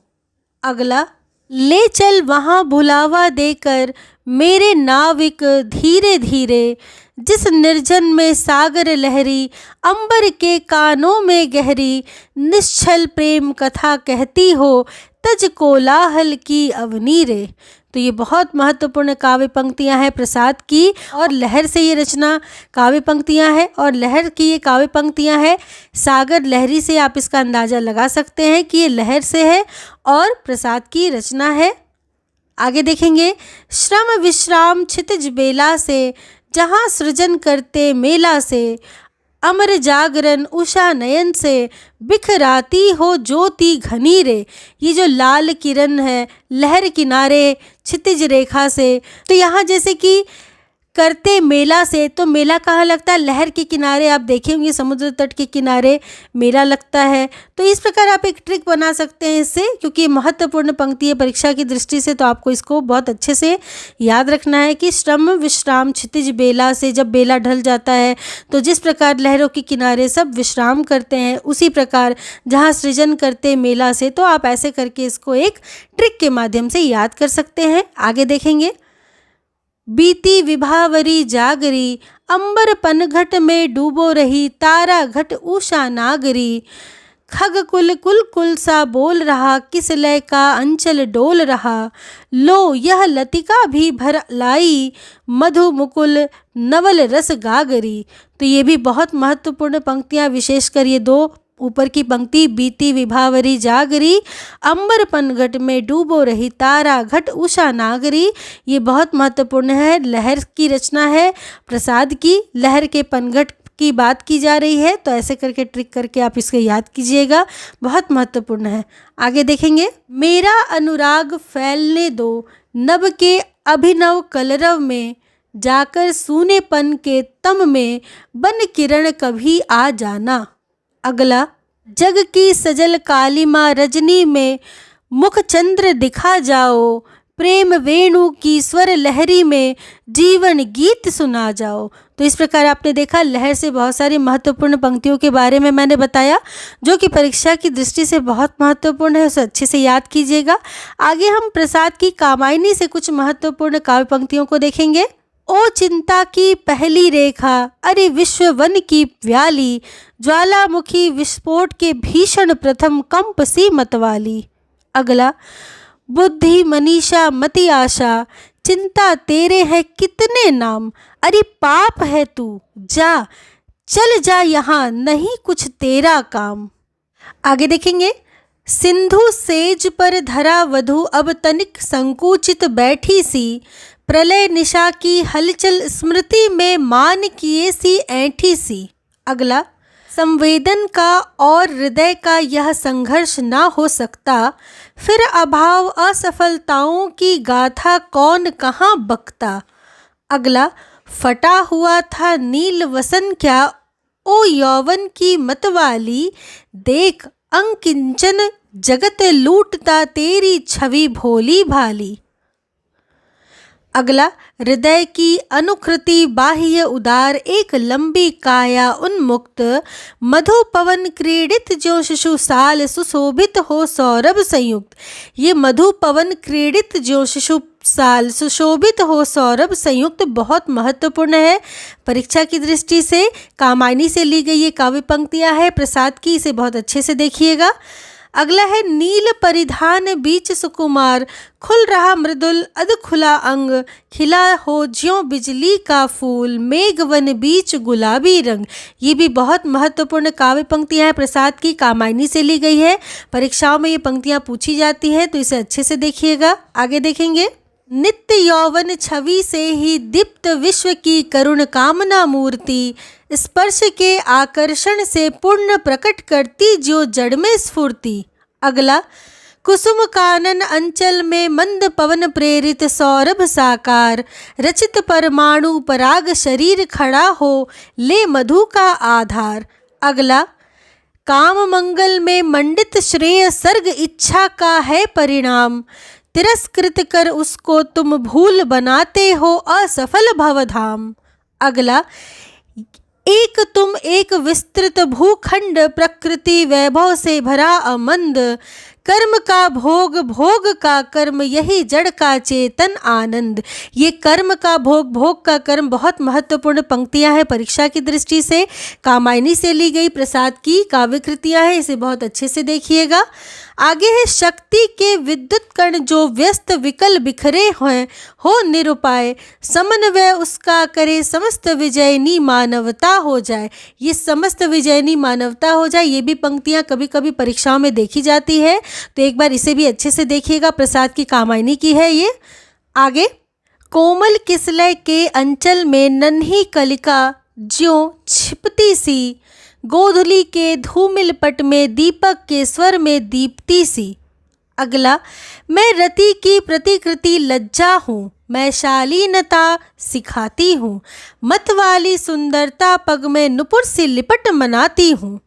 अगला, ले चल वहाँ भुलावा देकर मेरे नाविक धीरे धीरे, जिस निर्जन में सागर लहरी अंबर के कानों में गहरी, निश्चल प्रेम कथा कहती हो तज कोलाहल की अवनी रे। तो ये बहुत महत्वपूर्ण काव्य पंक्तियां हैं प्रसाद की, और लहर से ये रचना काव्य पंक्तियां हैं, और लहर की ये काव्य पंक्तियां हैं। सागर लहरी से आप इसका अंदाज़ा लगा सकते हैं कि ये लहर से है और प्रसाद की रचना है। आगे देखेंगे, श्रम विश्राम क्षितिज बेला से, जहाँ सृजन करते मेला से, अमर जागरण उषा नयन से, बिखराती हो ज्योति घनी रे। ये जो लाल किरण है लहर किनारे क्षितिज रेखा से, तो यहाँ जैसे कि करते मेला से, तो मेला कहाँ लगता है, लहर के किनारे। आप देखे होंगे समुद्र तट के किनारे मेला लगता है। तो इस प्रकार आप एक ट्रिक बना सकते हैं इससे, क्योंकि ये महत्वपूर्ण पंक्ति है परीक्षा की दृष्टि से, तो आपको इसको बहुत अच्छे से याद रखना है कि श्रम विश्राम क्षितिज बेला से, जब बेला ढल जाता है तो जिस प्रकार लहरों के किनारे सब विश्राम करते हैं, उसी प्रकार जहाँ सृजन करते मेला से, तो आप ऐसे करके इसको एक ट्रिक के माध्यम से याद कर सकते हैं। आगे देखेंगे, बीती विभावरी जागरी, अंबर पनघट में डूबो रही, तारा घट उषा नागरी, खग कुल कुल कुल सा बोल रहा, किस लय का अंचल डोल रहा, लो यह लतिका भी भर लाई, मधु मुकुल नवल रस गागरी। तो ये भी बहुत महत्वपूर्ण पंक्तियां, विशेषकर ये दो ऊपर की पंक्ति, बीती विभावरी जागरी, अंबर पनघट में डूबो रही, तारा घट उषा नागरी, ये बहुत महत्वपूर्ण है। लहर की रचना है प्रसाद की, लहर के पनघट की बात की जा रही है, तो ऐसे करके ट्रिक करके आप इसको याद कीजिएगा, बहुत महत्वपूर्ण है। आगे देखेंगे, मेरा अनुराग फैलने दो नभ के अभिनव कलरव में, जाकर सूनेपन के तम में बन किरण कभी आ जाना। अगला, जग की सजल कालिमा रजनी में, मुख चंद्र दिखा जाओ, प्रेम वेणु की स्वर लहरी में जीवन गीत सुना जाओ। तो इस प्रकार आपने देखा लहर से बहुत सारी महत्वपूर्ण पंक्तियों के बारे में मैंने बताया, जो कि परीक्षा की दृष्टि से बहुत महत्वपूर्ण है, उसे अच्छे से याद कीजिएगा। आगे हम प्रसाद की कामायनी से कुछ महत्वपूर्ण काव्य पंक्तियों को देखेंगे। ओ चिंता की पहली रेखा, अरे विश्व वन की व्याली, ज्वालामुखी विस्फोट के भीषण प्रथम कंप सी मतवाली। अगला, बुद्धि मनीषा मति आशा, चिंता तेरे है कितने नाम, अरे पाप है तू जा, चल जा यहाँ नहीं कुछ तेरा काम। आगे देखेंगे, सिंधु सेज पर धरा वधु अब तनिक संकुचित बैठी सी, प्रलय निशा की हलचल स्मृति में मान किए सी ऐंठी सी। अगला, संवेदन का और हृदय का यह संघर्ष ना हो सकता, फिर अभाव असफलताओं की गाथा कौन कहाँ बकता। अगला, फटा हुआ था नील वसन क्या, ओ यौवन की मतवाली, देख अंकिंचन जगत लूटता तेरी छवि भोली भाली। अगला, हृदय की अनुकृति बाह्य उदार, एक लंबी काया उन्मुक्त, मधु पवन क्रीडित जो शिशु साल, सुशोभित हो सौरभ संयुक्त। ये मधु पवन क्रीडित जो शिशु साल, सुशोभित हो सौरभ संयुक्त बहुत महत्वपूर्ण है परीक्षा की दृष्टि से। कामायनी से ली गई ये काव्य पंक्तियां है प्रसाद की, इसे बहुत अच्छे से देखिएगा। अगला है, नील परिधान बीच सुकुमार, खुल रहा मृदुल अध खुला अंग, खिला हो ज्यों बिजली का फूल, मेघवन बीच गुलाबी रंग। ये भी बहुत महत्वपूर्ण काव्य पंक्तियां हैं प्रसाद की, कामायनी से ली गई है। परीक्षाओं में ये पंक्तियां पूछी जाती हैं, तो इसे अच्छे से देखिएगा। आगे देखेंगे, नित्य यौवन छवि से ही दीप्त विश्व की करुण कामना मूर्ति, स्पर्श के आकर्षण से पूर्ण प्रकट करती जो जड़ में स्फूर्ति। अगला, कुसुम कानन अंचल में मंद पवन प्रेरित सौरभ साकार, रचित परमाणु पराग शरीर खड़ा हो, ले मधु का आधार। अगला, काम मंगल में मंडित श्रेय सर्ग इच्छा का है परिणाम, तिरस्कृत कर उसको तुम भूल बनाते हो असफल भवधाम। अगला, एक तुम एक विस्तृत भूखंड, प्रकृति वैभव से भरा अमंद, कर्म का भोग भोग का कर्म, यही जड़ का चेतन आनंद। ये कर्म का भोग भोग का कर्म बहुत महत्वपूर्ण पंक्तियां हैं परीक्षा की दृष्टि से, कामायनी से ली गई प्रसाद की काव्य कृतियां हैं, इसे बहुत अच्छे से देखिएगा। आगे है, शक्ति के विद्युत कण जो व्यस्त विकल बिखरे हैं, हो निरुपाय, समन्वय उसका करे समस्त विजयनी मानवता हो जाए। ये समस्त विजयनी मानवता हो जाए, ये भी पंक्तियां कभी कभी परीक्षाओं में देखी जाती है, तो एक बार इसे भी अच्छे से देखिएगा। प्रसाद की कामायनी की है ये। आगे, कोमल किसलय के अंचल में नन्ही कलिका ज्यों छिपती सी, गोधुली के धूमिल पट में दीपक के स्वर में दीप्ति सी। अगला, मैं रति की प्रतिकृति लज्जा हूँ, मैं शालीनता सिखाती हूँ, मत वाली सुंदरता पग में नुपुर सी लिपट मनाती हूँ।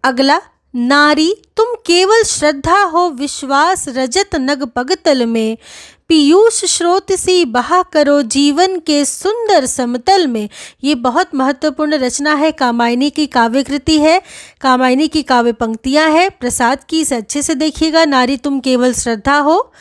अगला, नारी तुम केवल श्रद्धा हो विश्वास रजत नग पगतल में, पीयूष स्रोत सी बहा करो जीवन के सुंदर समतल में। ये बहुत महत्वपूर्ण रचना है, कामायनी की काव्य कृति है, कामायनी की काव्य पंक्तियां हैं प्रसाद की, इसे अच्छे से देखिएगा। नारी तुम केवल श्रद्धा हो।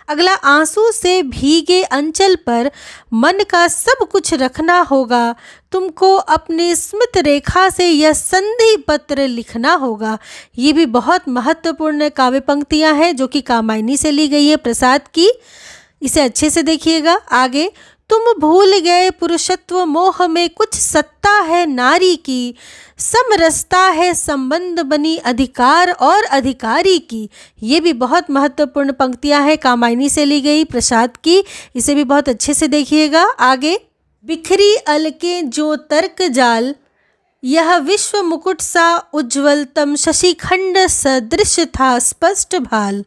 अगला, आंसू से भीगे अंचल पर मन का सब कुछ रखना होगा, तुमको अपनी स्मित रेखा से यह संधि पत्र लिखना होगा। ये भी बहुत महत्वपूर्ण काव्य पंक्तियां हैं जो कि कामायनी से ली गई है प्रसाद की, इसे अच्छे से देखिएगा। आगे, तुम भूल गए पुरुषत्व मोह में कुछ सत्ता है नारी की, समरसता है संबंध बनी अधिकार और अधिकारी की। ये भी बहुत महत्वपूर्ण पंक्तियां हैं, कामायनी से ली गई प्रसाद की, इसे भी बहुत अच्छे से देखिएगा। आगे, बिखरी अलके जो तर्क जाल, यह विश्व मुकुट सा उज्ज्वलतम, शशिखंड सदृश था स्पष्ट भाल।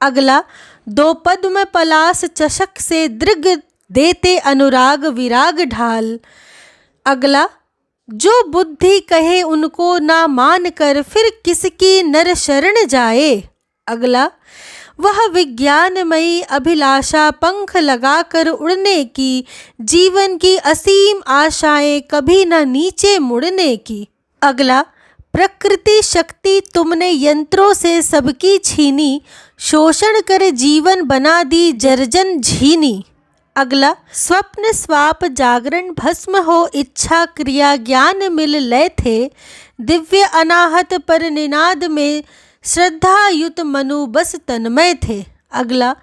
अगला, दो पद्म पलास चषक से दृग देते अनुराग विराग ढाल। अगला, जो बुद्धि कहे उनको ना मान कर, फिर किसकी नर शरण जाए। अगला, वह विज्ञानमयी अभिलाषा पंख लगाकर उड़ने की, जीवन की असीम आशाएं कभी न नीचे मुड़ने की। अगला, प्रकृति शक्ति तुमने यंत्रों से सबकी छीनी, शोषण कर जीवन बना दी जर्जन झीनी। अगला, स्वप्न स्वाप जागरण भस्म हो इच्छा क्रिया ज्ञान मिल लय थे, दिव्य अनाहत पर निनाद में श्रद्धा युत मनु बस तन्मय थे। अगला,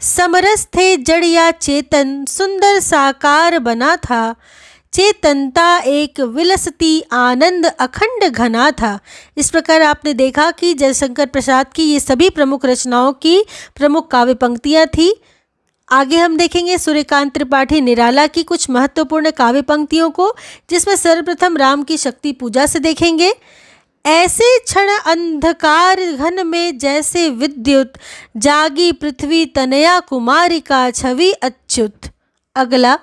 समरस थे जड़ या चेतन सुंदर साकार बना था, चेतनता एक विलसती आनंद अखंड घना था। इस प्रकार आपने देखा कि जयशंकर प्रसाद की ये सभी प्रमुख रचनाओं की प्रमुख काव्य पंक्तियाँ थी। आगे हम देखेंगे सूर्यकांत त्रिपाठी निराला की कुछ महत्वपूर्ण काव्य पंक्तियों को, जिसमें सर्वप्रथम राम की शक्ति पूजा से देखेंगे। ऐसे क्षण अंधकार घन में जैसे विद्युत, जागी पृथ्वी तनया कुमारिका छवि अच्युत। अगला,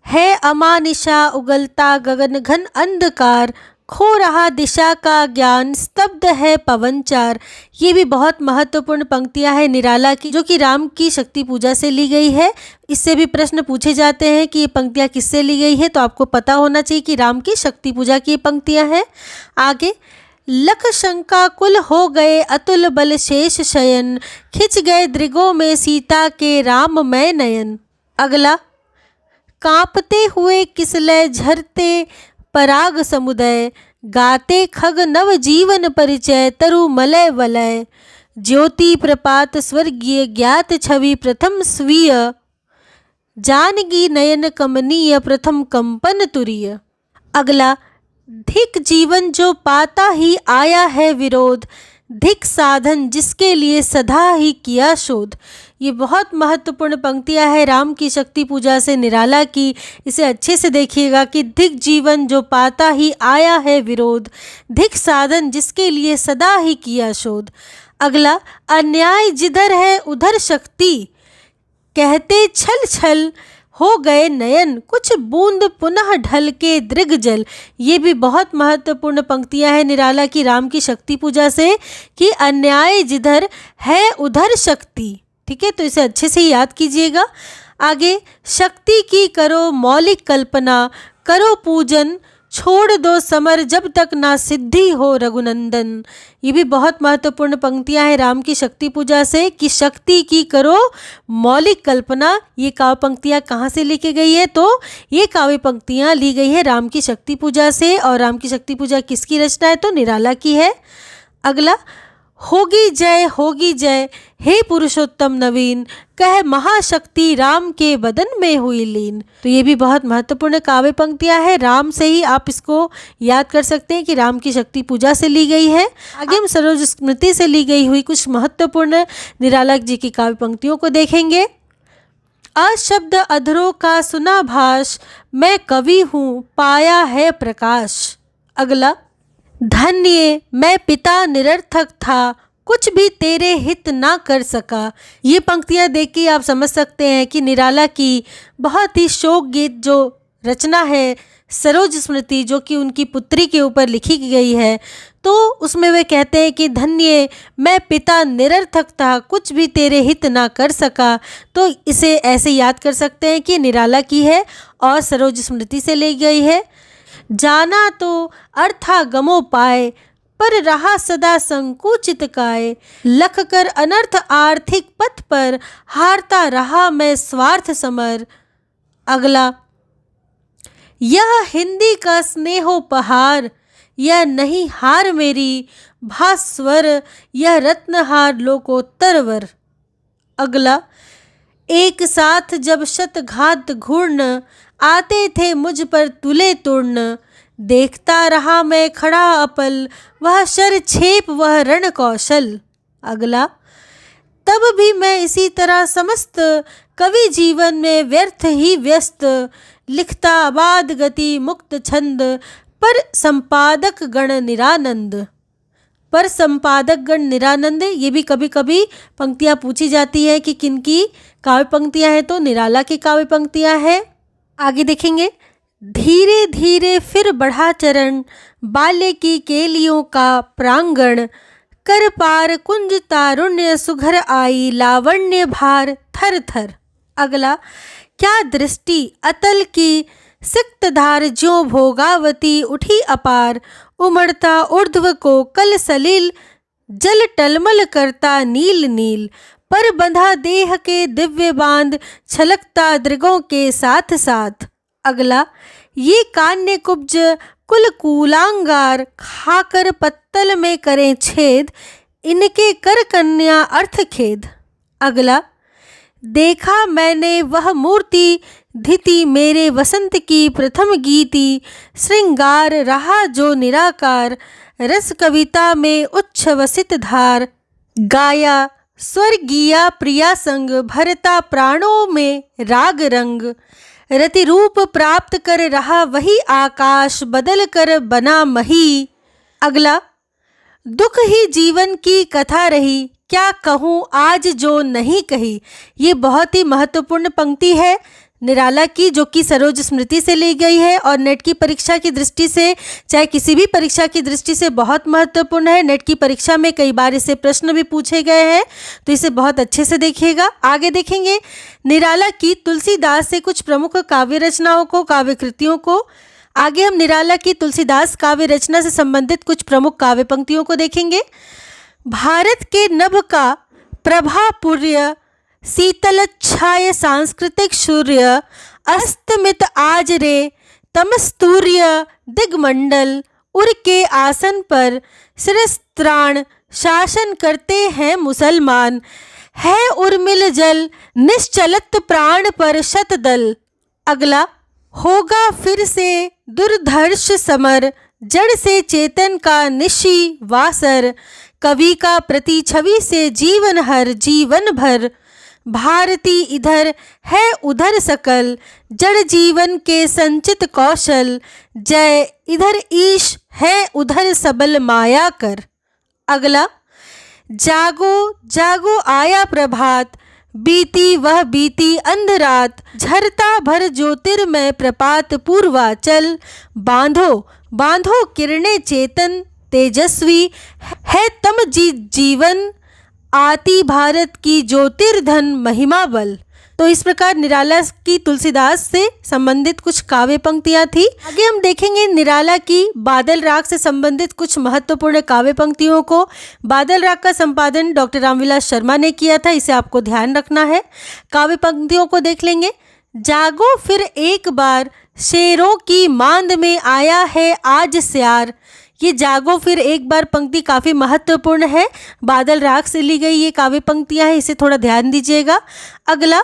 है अमानिशा उगलता गगन घन अंधकार, खो रहा दिशा का ज्ञान स्तब्ध है पवनचार। ये भी बहुत महत्वपूर्ण पंक्तियां हैं निराला की, जो कि राम की शक्ति पूजा से ली गई है। इससे भी प्रश्न पूछे जाते हैं कि ये पंक्तियां किससे ली गई है, तो आपको पता होना चाहिए कि राम की शक्ति पूजा की ये पंक्तियां हैं। आगे, लख शंका कुल हो गए अतुल बल शेष शयन, खिंच गए दृगों में सीता के राममय नयन। अगला, कांपते हुए किसलय झरते पराग समुदय, गाते खग नव जीवन परिचय तरु मलय वलय, ज्योति प्रपात स्वर्गीय ज्ञात छवि प्रथम स्वीय, जानगी नयन कमनीय प्रथम कंपन तुरीय। अगला, धिक जीवन जो पाता ही आया है विरोध, धिक साधन जिसके लिए सदा ही किया शोध। ये बहुत महत्वपूर्ण पंक्तियां हैं राम की शक्ति पूजा से निराला की। इसे अच्छे से देखिएगा कि धिक जीवन जो पाता ही आया है विरोध, धिक साधन जिसके लिए सदा ही किया शोध। अगला, अन्याय जिधर है उधर शक्ति, कहते छल छल हो गए नयन, कुछ बूंद पुनः ढल के दृग जल। ये भी बहुत महत्वपूर्ण पंक्तियां हैं निराला की राम की शक्ति पूजा से, कि अन्याय जिधर है उधर शक्ति। ठीक है, तो इसे अच्छे से याद कीजिएगा। आगे, शक्ति की करो मौलिक कल्पना, करो पूजन छोड़ दो समर जब तक ना सिद्धि हो रघुनंदन। ये भी बहुत महत्वपूर्ण पंक्तियां हैं राम की शक्ति पूजा से, कि शक्ति की करो मौलिक कल्पना। ये काव्य पंक्तियां कहाँ से लिखी गई है, तो ये काव्य पंक्तियां ली गई है राम की शक्ति पूजा से। और राम की शक्ति पूजा किसकी रचना है, तो निराला की है। अगला, होगी जय हे पुरुषोत्तम नवीन, कह महाशक्ति राम के बदन में हुई लीन। तो ये भी बहुत महत्वपूर्ण काव्य पंक्तियां हैं, राम से ही आप इसको याद कर सकते हैं कि राम की शक्ति पूजा से ली गई है। आगे हम सरोज स्मृति से ली गई हुई कुछ महत्वपूर्ण निराला जी की काव्य पंक्तियों को देखेंगे। अशब्द अधरों का सुना भाष, मैं कवि हूँ पाया है प्रकाश। अगला, धन्य मैं पिता निरर्थक था, कुछ भी तेरे हित ना कर सका। ये पंक्तियां देख के आप समझ सकते हैं कि निराला की बहुत ही शोक गीत जो रचना है सरोज स्मृति, जो कि उनकी पुत्री के ऊपर लिखी गई है, तो उसमें वे कहते हैं कि धन्य मैं पिता निरर्थक था, कुछ भी तेरे हित ना कर सका। तो इसे ऐसे याद कर सकते हैं कि निराला की है और सरोज स्मृति से ली गई है। जाना तो अर्था गमो पाए, पर रहा सदा संकुचित काय, लख कर अनर्थ आर्थिक पथ पर, हारता रहा मैं स्वार्थ समर। अगला, यह हिंदी का स्नेहोपहार, यह नहीं हार मेरी, भास्वर यह रत्नहार लोकोत्तरवर। अगला, एक साथ जब शतघात घूर्ण, आते थे मुझ पर तुले तुर्ण, देखता रहा मैं खड़ा अपल, वह शर छेप वह रण कौशल। अगला, तब भी मैं इसी तरह समस्त, कवि जीवन में व्यर्थ ही व्यस्त, लिखता आबाद गति मुक्त छंद, पर संपादक गण निरानंद। पर संपादक गण निरानंद, ये भी कभी कभी पंक्तियाँ पूछी जाती है कि किनकी काव्य पंक्तियाँ हैं, तो निराला की काव्य पंक्तियाँ हैं। आगे देखेंगे, धीरे धीरे फिर बढ़ा चरण, बाल्य की केलियों का प्रांगण, कर पार कुंज तारुण्य सुघर आई लावण्य भार थर थर। अगला, क्या दृष्टि अतल की सिक्त धार ज्यों भोगावती उठी अपार, उमड़ता ऊर्ध्व को कल सलील जल टलमल करता नील नील, पर बंधा देह के दिव्य बांध छलकता दृगों के साथ साथ। अगला, ये कान्य कुब्ज कुल कूलांगार खाकर पत्तल में करें छेद, इनके कर कन्या अर्थ खेद। अगला, देखा मैंने वह मूर्ति धिति मेरे वसंत की प्रथम गीति, श्रृंगार रहा जो निराकार रस कविता में उच्छ्वसित धार, गाया स्वर्गीया प्रिया संग भरता प्राणों में राग रंग, रति रूप प्राप्त कर रहा वही आकाश बदल कर बना मही। अगला, दुख ही जीवन की कथा रही क्या कहूँ आज जो नहीं कही। ये बहुत ही महत्वपूर्ण पंक्ति है निराला की, जो कि सरोज स्मृति से ली गई है और नेट की परीक्षा की दृष्टि से, चाहे किसी भी परीक्षा की दृष्टि से बहुत महत्वपूर्ण है। नेट की परीक्षा में कई बार इससे प्रश्न भी पूछे गए हैं, तो इसे बहुत अच्छे से देखिएगा। आगे देखेंगे निराला की तुलसीदास से कुछ प्रमुख काव्य रचनाओं को, काव्य कृतियों को। आगे हम निराला की तुलसीदास काव्य रचना से संबंधित कुछ प्रमुख काव्य पंक्तियों को देखेंगे। भारत के नभ का प्रभापुर्य शीतल छाय सांस्कृतिक सूर्य, अस्तमित आज रे तमस्तूर्य दिग्मंडल, उर के आसन पर शिरस्त्राण शासन करते हैं मुसलमान, है उर्मिल जल निश्चलत प्राण पर शतदल। अगला, होगा फिर से दुर्धर्ष समर, जड़ से चेतन का निशी वासर, कवि का प्रति छवि से जीवन हर जीवन भर, भारती इधर है उधर सकल, जड़ जीवन के संचित कौशल, जय इधर ईश है उधर सबल माया कर। अगला, जागो जागो आया प्रभात, बीती वह बीती अंधरात, झरता भर ज्योतिर्मय प्रपात पूर्वाचल, बांधो बांधो किरणें चेतन तेजस्वी, है तम जीवन आती भारत की ज्योतिर्धन महिमा बल। तो इस प्रकार निराला की तुलसीदास से संबंधित कुछ काव्य पंक्तियां थी। आगे हम देखेंगे निराला की बादल राग से संबंधित कुछ महत्वपूर्ण काव्य पंक्तियों को। बादल राग का संपादन डॉक्टर रामविलास शर्मा ने किया था, इसे आपको ध्यान रखना है। काव्य पंक्तियों को देख लेंगे। जागो फिर एक बार, शेरों की मांद में आया है आज स्यार। ये जागो फिर एक बार पंक्ति काफ़ी महत्वपूर्ण है, बादल राग से ली गई ये काव्य पंक्तियां हैं, इसे थोड़ा ध्यान दीजिएगा। अगला,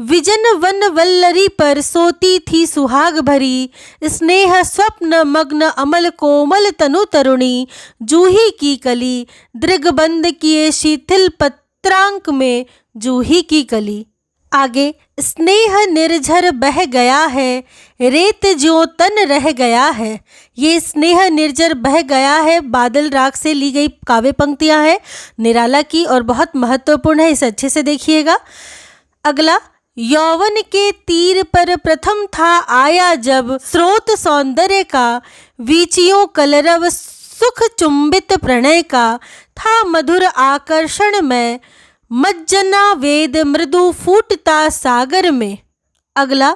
विजन वन वल्लरी पर सोती थी सुहाग भरी, स्नेह स्वप्न मग्न अमल कोमल तनु तरुणी, जूही की कली दृगबंद किए शिथिल पत्रांक में जूही की कली। आगे, स्नेह निर्झर बह गया है, रेत ज्यों तन रह गया है। ये स्नेह निर्झर बह गया है बादल राग से ली गई काव्य पंक्तियां हैं निराला की और बहुत महत्वपूर्ण है, इसे अच्छे से देखिएगा। अगला, यौवन के तीर पर प्रथम था आया जब, स्रोत सौंदर्य का वीचियों कलरव सुख चुंबित प्रणय का, था मधुर आकर्षण में मज्जना वेद मृदु फूटता सागर में। अगला,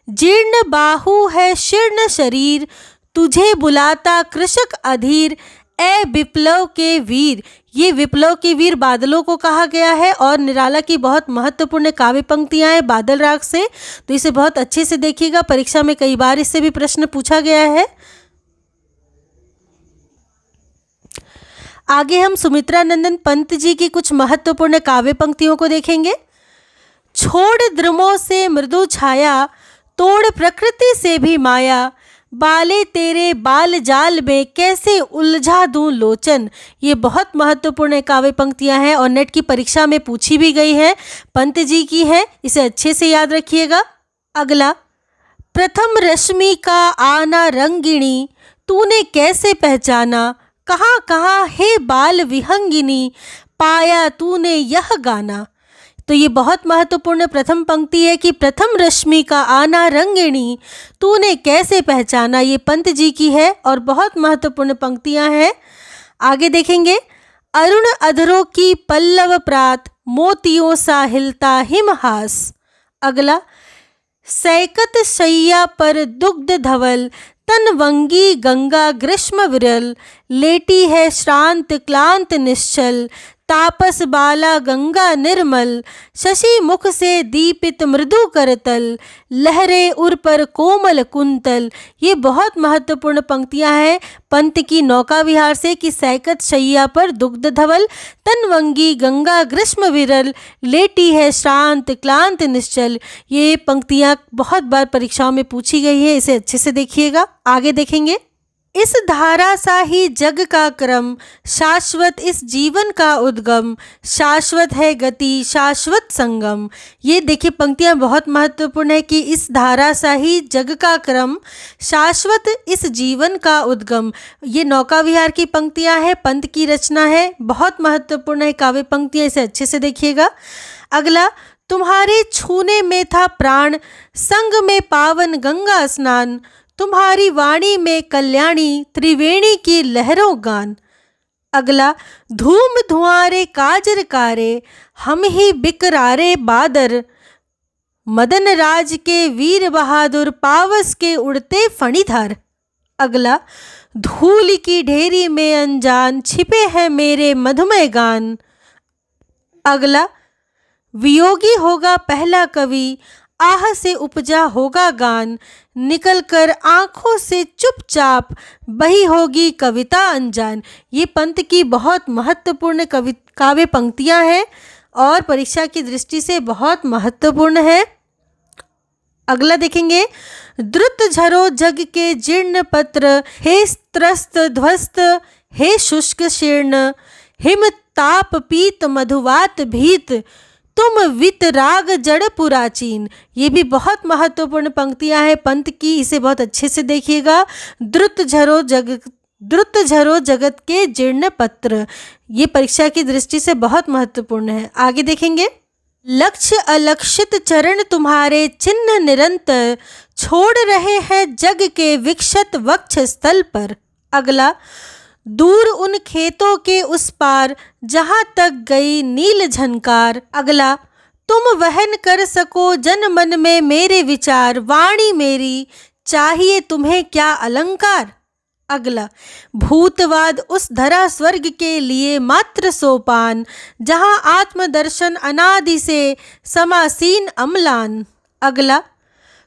जीर्ण बाहु है शीर्ण शरीर, तुझे बुलाता कृषक अधीर, ए विप्लव के वीर। ये विप्लव के वीर बादलों को कहा गया है और निराला की बहुत महत्वपूर्ण काव्य पंक्तियां हैं बादल राग से, तो इसे बहुत अच्छे से देखिएगा। परीक्षा में कई बार इससे भी प्रश्न पूछा गया है। आगे हम सुमित्रा नंदन पंत जी की कुछ महत्वपूर्ण काव्य पंक्तियों को देखेंगे। छोड़ द्रुमों से मृदु छाया, तोड़ प्रकृति से भी माया, बाले तेरे बाल जाल में कैसे उलझा दूं लोचन। ये बहुत महत्वपूर्ण काव्य पंक्तियां हैं और नेट की परीक्षा में पूछी भी गई है, पंत जी की है, इसे अच्छे से याद रखिएगा। अगला, प्रथम रश्मि का आना रंगिणी, तूने कैसे पहचाना, कहाँ कहाँ हे बाल विहंगिनी, पाया तूने यह गाना। तो ये बहुत महत्वपूर्ण प्रथम पंक्ति है कि प्रथम रश्मि का आना रंगिणी, तूने कैसे पहचाना। ये पंत जी की है और बहुत महत्वपूर्ण पंक्तियां हैं। आगे देखेंगे, अरुण अधरों की पल्लव प्रात, मोतियों सा हिलता हिमहास। अगला, सैकत शैया पर दुग्ध धवल, तन वंगी गंगा ग्रीष्म विरल, लेटी है श्रांत क्लांत निश्चल, तापस बाला गंगा निर्मल, शशि मुख से दीपित मृदु करतल, लहरे उर पर कोमल कुंतल। ये बहुत महत्वपूर्ण पंक्तियां हैं पंत की नौका विहार से कि सैकत शैया पर दुग्ध धवल, तनवंगी गंगा ग्रीष्म विरल, लेटी है शांत क्लांत निश्चल। ये पंक्तियां बहुत बार परीक्षाओं में पूछी गई है, इसे अच्छे से देखिएगा। आगे देखेंगे, इस धारा सा ही जग का क्रम, शाश्वत इस जीवन का उद्गम, शाश्वत है गति शाश्वत संगम। ये देखिए पंक्तियां बहुत महत्वपूर्ण है कि इस धारा सा ही जग का क्रम, शाश्वत इस जीवन का उद्गम। ये नौका विहार की पंक्तियां हैं, पंत की रचना है, बहुत महत्वपूर्ण है काव्य पंक्तियां, इसे अच्छे से देखिएगा। अगला, तुम्हारे छूने में था प्राण, संग में पावन गंगा स्नान, तुम्हारी वाणी में कल्याणी, त्रिवेणी की लहरों गान। अगला, धूम धुआरे काजर कारे, हम ही बिकरारे बादर, मदन राज के वीर बहादुर, पावस के उड़ते फणीधार। अगला, धूल की ढेरी में अनजान, छिपे हैं मेरे मधुमय गान। अगला, वियोगी होगा पहला कवि, आह से उपजा होगा गान, निकल कर आँखों से चुपचाप, बही होगी कविता अनजान। ये पंत की बहुत महत्वपूर्ण काव्य पंक्तियां हैं और परीक्षा की दृष्टि से बहुत महत्वपूर्ण है। अगला देखेंगे, द्रुत झरो जग के जीर्ण पत्र, हे त्रस्त ध्वस्त हे शुष्क शीर्ण, हिम ताप पीत मधुवात भीत, तुम वितराग जड़ पुराचीन। ये भी बहुत महत्वपूर्ण पंक्तियां हैं पंत की, इसे बहुत अच्छे से देखिएगा। द्रुत झरो जगत के जीर्ण पत्र, ये परीक्षा की दृष्टि से बहुत महत्वपूर्ण है। आगे देखेंगे, लक्ष्य अलक्षित चरण तुम्हारे चिन्ह निरंतर, छोड़ रहे हैं जग के विक्षत वक्ष स्थल पर। अगला, दूर उन खेतों के उस पार, जहां तक गई नील झनकार। अगला, तुम वहन कर सको जन मन में मेरे विचार, वाणी मेरी चाहिए तुम्हें क्या अलंकार। अगला, भूतवाद उस धरा स्वर्ग के लिए मात्र सोपान, जहां आत्मदर्शन अनादि से समासीन अम्लान। अगला,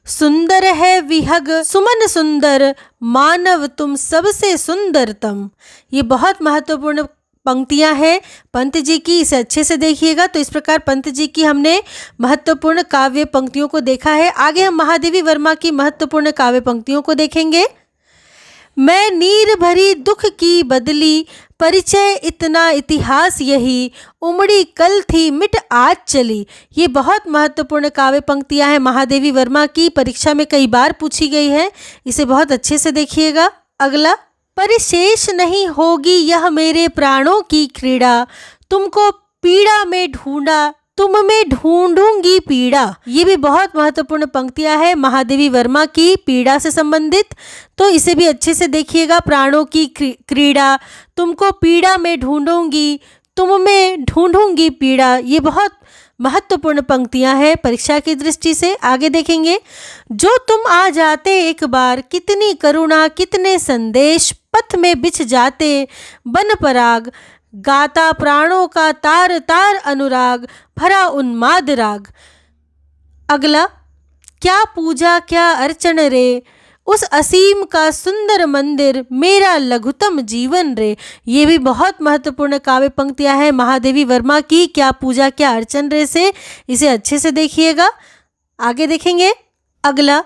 सुंदर है विहग सुमन सुंदर, मानव तुम सबसे सुंदरतम। ये बहुत महत्वपूर्ण पंक्तियां हैं पंत जी की, इसे अच्छे से देखिएगा। तो इस प्रकार पंत जी की हमने महत्वपूर्ण काव्य पंक्तियों को देखा है। आगे हम महादेवी वर्मा की महत्वपूर्ण काव्य पंक्तियों को देखेंगे। मैं नीर भरी दुख की बदली, परिचय इतना इतिहास यही, उमड़ी कल थी मिट आज चली। ये बहुत महत्वपूर्ण काव्य पंक्तियां हैं महादेवी वर्मा की, परीक्षा में कई बार पूछी गई है, इसे बहुत अच्छे से देखिएगा। अगला, परिशेष नहीं होगी यह मेरे प्राणों की क्रीड़ा, तुमको पीड़ा में ढूंढा तुम में ढूंढूंगी पीड़ा। ये भी बहुत महत्वपूर्ण पंक्तियां हैं महादेवी वर्मा की, पीड़ा से संबंधित, तो इसे भी अच्छे से देखिएगा। प्राणों की क्रीड़ा, तुमको पीड़ा में ढूंढूंगी, तुम में ढूंढूंगी पीड़ा, ये बहुत महत्वपूर्ण पंक्तियां हैं परीक्षा की दृष्टि से। आगे देखेंगे, जो तुम आ जाते एक बार, कितनी करुणा कितने संदेश, पथ में बिछ जाते बन पराग, गाता प्राणों का तार तार अनुराग, भरा उन्माद राग। अगला, क्या पूजा क्या अर्चन रे, उस असीम का सुंदर मंदिर, मेरा लघुतम जीवन रे। ये भी बहुत महत्वपूर्ण काव्य पंक्तियां हैं महादेवी वर्मा की, क्या पूजा क्या अर्चन रे से, इसे अच्छे से देखिएगा। आगे देखेंगे, अगला,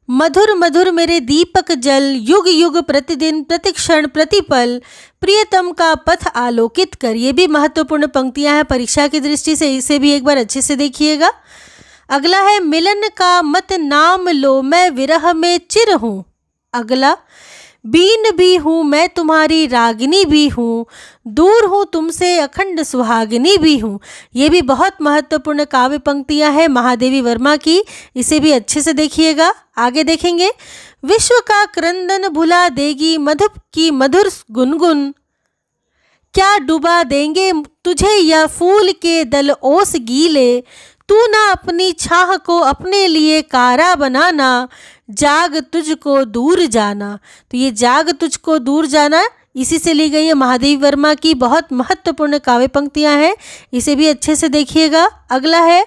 मधुर मधुर मेरे दीपक जल, युग युग प्रतिदिन प्रतिक्षण प्रतिपल, प्रियतम का पथ आलोकित कर। ये भी महत्वपूर्ण पंक्तियां हैं परीक्षा की दृष्टि से, इसे भी एक बार अच्छे से देखिएगा। अगला है, मिलन का मत नाम लो, मैं विरह में चिर हूँ। अगला, बीन भी हूँ मैं तुम्हारी रागिनी भी हूँ, दूर हूँ तुमसे अखंड सुहागिनी भी हूँ। ये भी बहुत महत्वपूर्ण काव्य पंक्तियां हैं महादेवी वर्मा की, इसे भी अच्छे से देखिएगा। आगे देखेंगे, विश्व का क्रंदन भुला देगी मधुप की मधुर गुनगुन, क्या डुबा देंगे तुझे यह फूल के दल ओस गीले, तू ना अपनी छाह को अपने लिए कारा बनाना, जाग तुझको दूर जाना। तो ये जाग तुझको दूर जाना इसी से ली गई है। महादेवी वर्मा की बहुत महत्वपूर्ण काव्य पंक्तियां हैं, इसे भी अच्छे से देखिएगा। अगला है,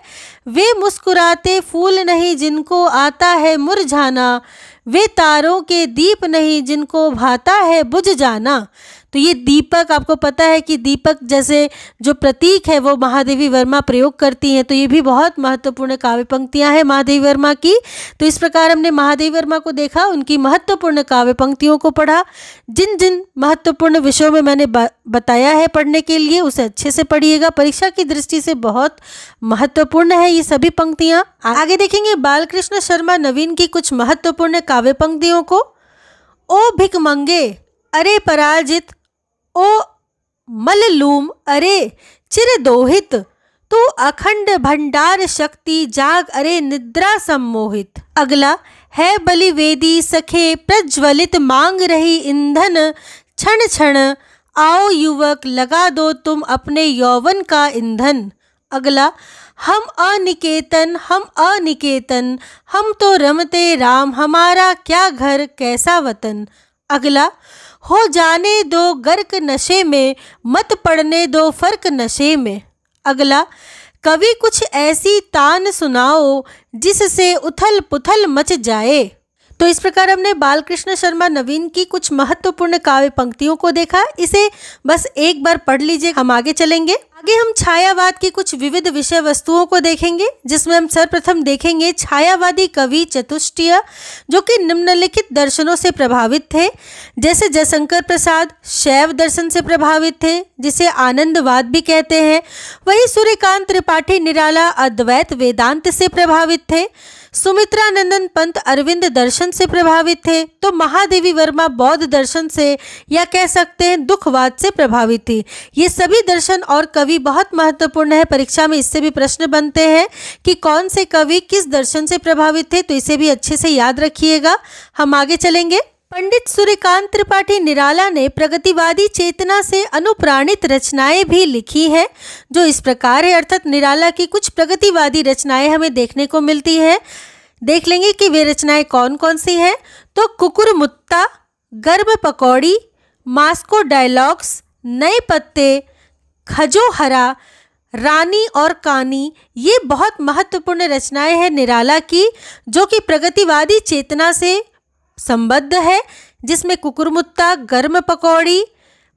वे मुस्कुराते फूल नहीं जिनको आता है मुरझाना, वे तारों के दीप नहीं जिनको भाता है बुझ जाना। तो ये दीपक, आपको पता है कि दीपक जैसे जो प्रतीक है वो महादेवी वर्मा प्रयोग करती हैं, तो ये भी बहुत महत्वपूर्ण काव्य पंक्तियां हैं महादेवी वर्मा की। तो इस प्रकार हमने महादेवी वर्मा को देखा, उनकी महत्वपूर्ण काव्य पंक्तियों को पढ़ा। जिन जिन महत्वपूर्ण विषयों में मैंने बताया है पढ़ने के लिए, उसे अच्छे से पढ़िएगा, परीक्षा की दृष्टि से बहुत महत्वपूर्ण है ये सभी पंक्तियां। आगे देखेंगे बालकृष्ण शर्मा नवीन की कुछ महत्वपूर्ण काव्य पंक्तियों को। ओ भिकमंगे अरे पराजित, ओ मललूम अरे चिरदोहित, तू अखंड भंडार शक्ति जाग अरे निद्रा सम्मोहित। अगला है बलिवेदी सखे प्रज्वलित मांग रही ईंधन, क्षण क्षण आओ युवक लगा दो तुम अपने यौवन का ईंधन। अगला, हम अनिकेतन हम तो रमते राम, हमारा क्या घर कैसा वतन। अगला, हो जाने दो गर्क नशे में, मत पड़ने दो फर्क नशे में। अगला, कवि कुछ ऐसी तान सुनाओ जिससे उथल पुथल मच जाए। तो इस प्रकार हमने बालकृष्ण शर्मा नवीन की कुछ महत्वपूर्ण काव्य पंक्तियों को देखा, इसे बस एक बार पढ़ लीजिए। हम आगे चलेंगे। आगे हम छायावाद की कुछ विविध विषय वस्तुओं को देखेंगे, जिसमें हम सर्वप्रथम देखेंगे छायावादी कवि चतुष्टय, जो कि निम्नलिखित दर्शनों से प्रभावित थे। जैसे जयशंकर प्रसाद शैव दर्शन से प्रभावित थे, जिसे आनंदवाद भी कहते हैं। वही सूर्यकांत त्रिपाठी निराला अद्वैत वेदांत से प्रभावित थे। सुमित्रानंदन पंत अरविंद दर्शन से प्रभावित थे। तो महादेवी वर्मा बौद्ध दर्शन से, या कह सकते हैं दुखवाद से प्रभावित थी। ये सभी दर्शन और कवि बहुत महत्वपूर्ण है, परीक्षा में इससे भी प्रश्न बनते हैं कि कौन से कवि किस दर्शन से प्रभावित थे, तो इसे भी अच्छे से याद रखिएगा। हम आगे चलेंगे। पंडित सूर्यकांत त्रिपाठी निराला ने प्रगतिवादी चेतना से अनुप्राणित रचनाएं भी लिखी हैं, जो इस प्रकार है, अर्थात निराला की कुछ प्रगतिवादी रचनाएं हमें देखने को मिलती है। देख लेंगे कि वे रचनाएं कौन कौन सी हैं। तो कुकुरमुत्ता, गर्म पकौड़ी, मास्को डायलॉग्स, नए पत्ते, खजोहरा, रानी और कानी, ये बहुत महत्वपूर्ण रचनाएं हैं निराला की, जो कि प्रगतिवादी चेतना से संबद्ध है, जिसमें कुकुरमुत्ता, गर्म पकौड़ी,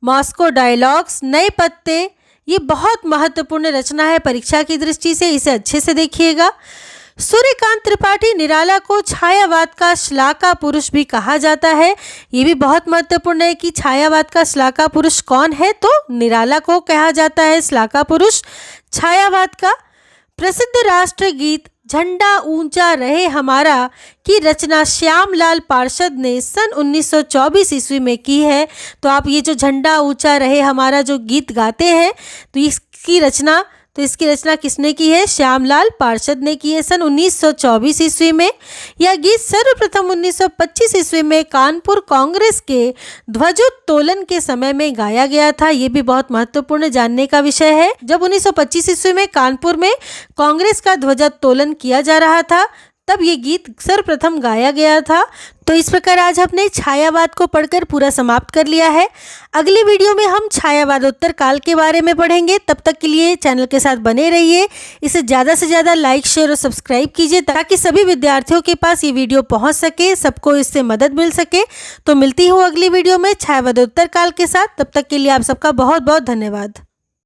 मॉस्को डायलॉग्स, नए पत्ते, ये बहुत महत्वपूर्ण रचना है परीक्षा की दृष्टि से, इसे अच्छे से देखिएगा। सूर्यकांत त्रिपाठी निराला को छायावाद का श्लाघा पुरुष भी कहा जाता है। ये भी बहुत महत्वपूर्ण है कि छायावाद का श्लाघा पुरुष कौन है, तो निराला को कहा जाता है श्लाघा पुरुष। छायावाद का प्रसिद्ध राष्ट्रगीत झंडा ऊंचा रहे हमारा की रचना श्यामलाल पार्षद ने सन 1924 ईस्वी में की है। तो आप ये जो झंडा ऊंचा रहे हमारा जो गीत गाते हैं, तो इसकी रचना किसने की है? श्यामलाल पार्षद ने की है सन 1924 ईस्वी में। यह गीत सर्वप्रथम 1925 ईस्वी में कानपुर कांग्रेस के ध्वजोत्तोलन के समय में गाया गया था। ये भी बहुत महत्वपूर्ण जानने का विषय है। जब 1925 ईस्वी में कानपुर में कांग्रेस का ध्वजोत्तोलन किया जा रहा था, तब ये गीत सर्वप्रथम गाया गया था। तो इस प्रकार आज हमने छायावाद को पढ़कर पूरा समाप्त कर लिया है। अगली वीडियो में हम छायावादोत्तर काल के बारे में पढ़ेंगे। तब तक के लिए चैनल के साथ बने रहिए। इसे ज़्यादा से ज़्यादा लाइक, शेयर और सब्सक्राइब कीजिए, ताकि सभी विद्यार्थियों के पास ये वीडियो पहुंच सके, सबको इससे मदद मिल सके। तो मिलती हूँ अगली वीडियो में छायावादोत्तर काल के साथ। तब तक के लिए आप सबका बहुत बहुत धन्यवाद।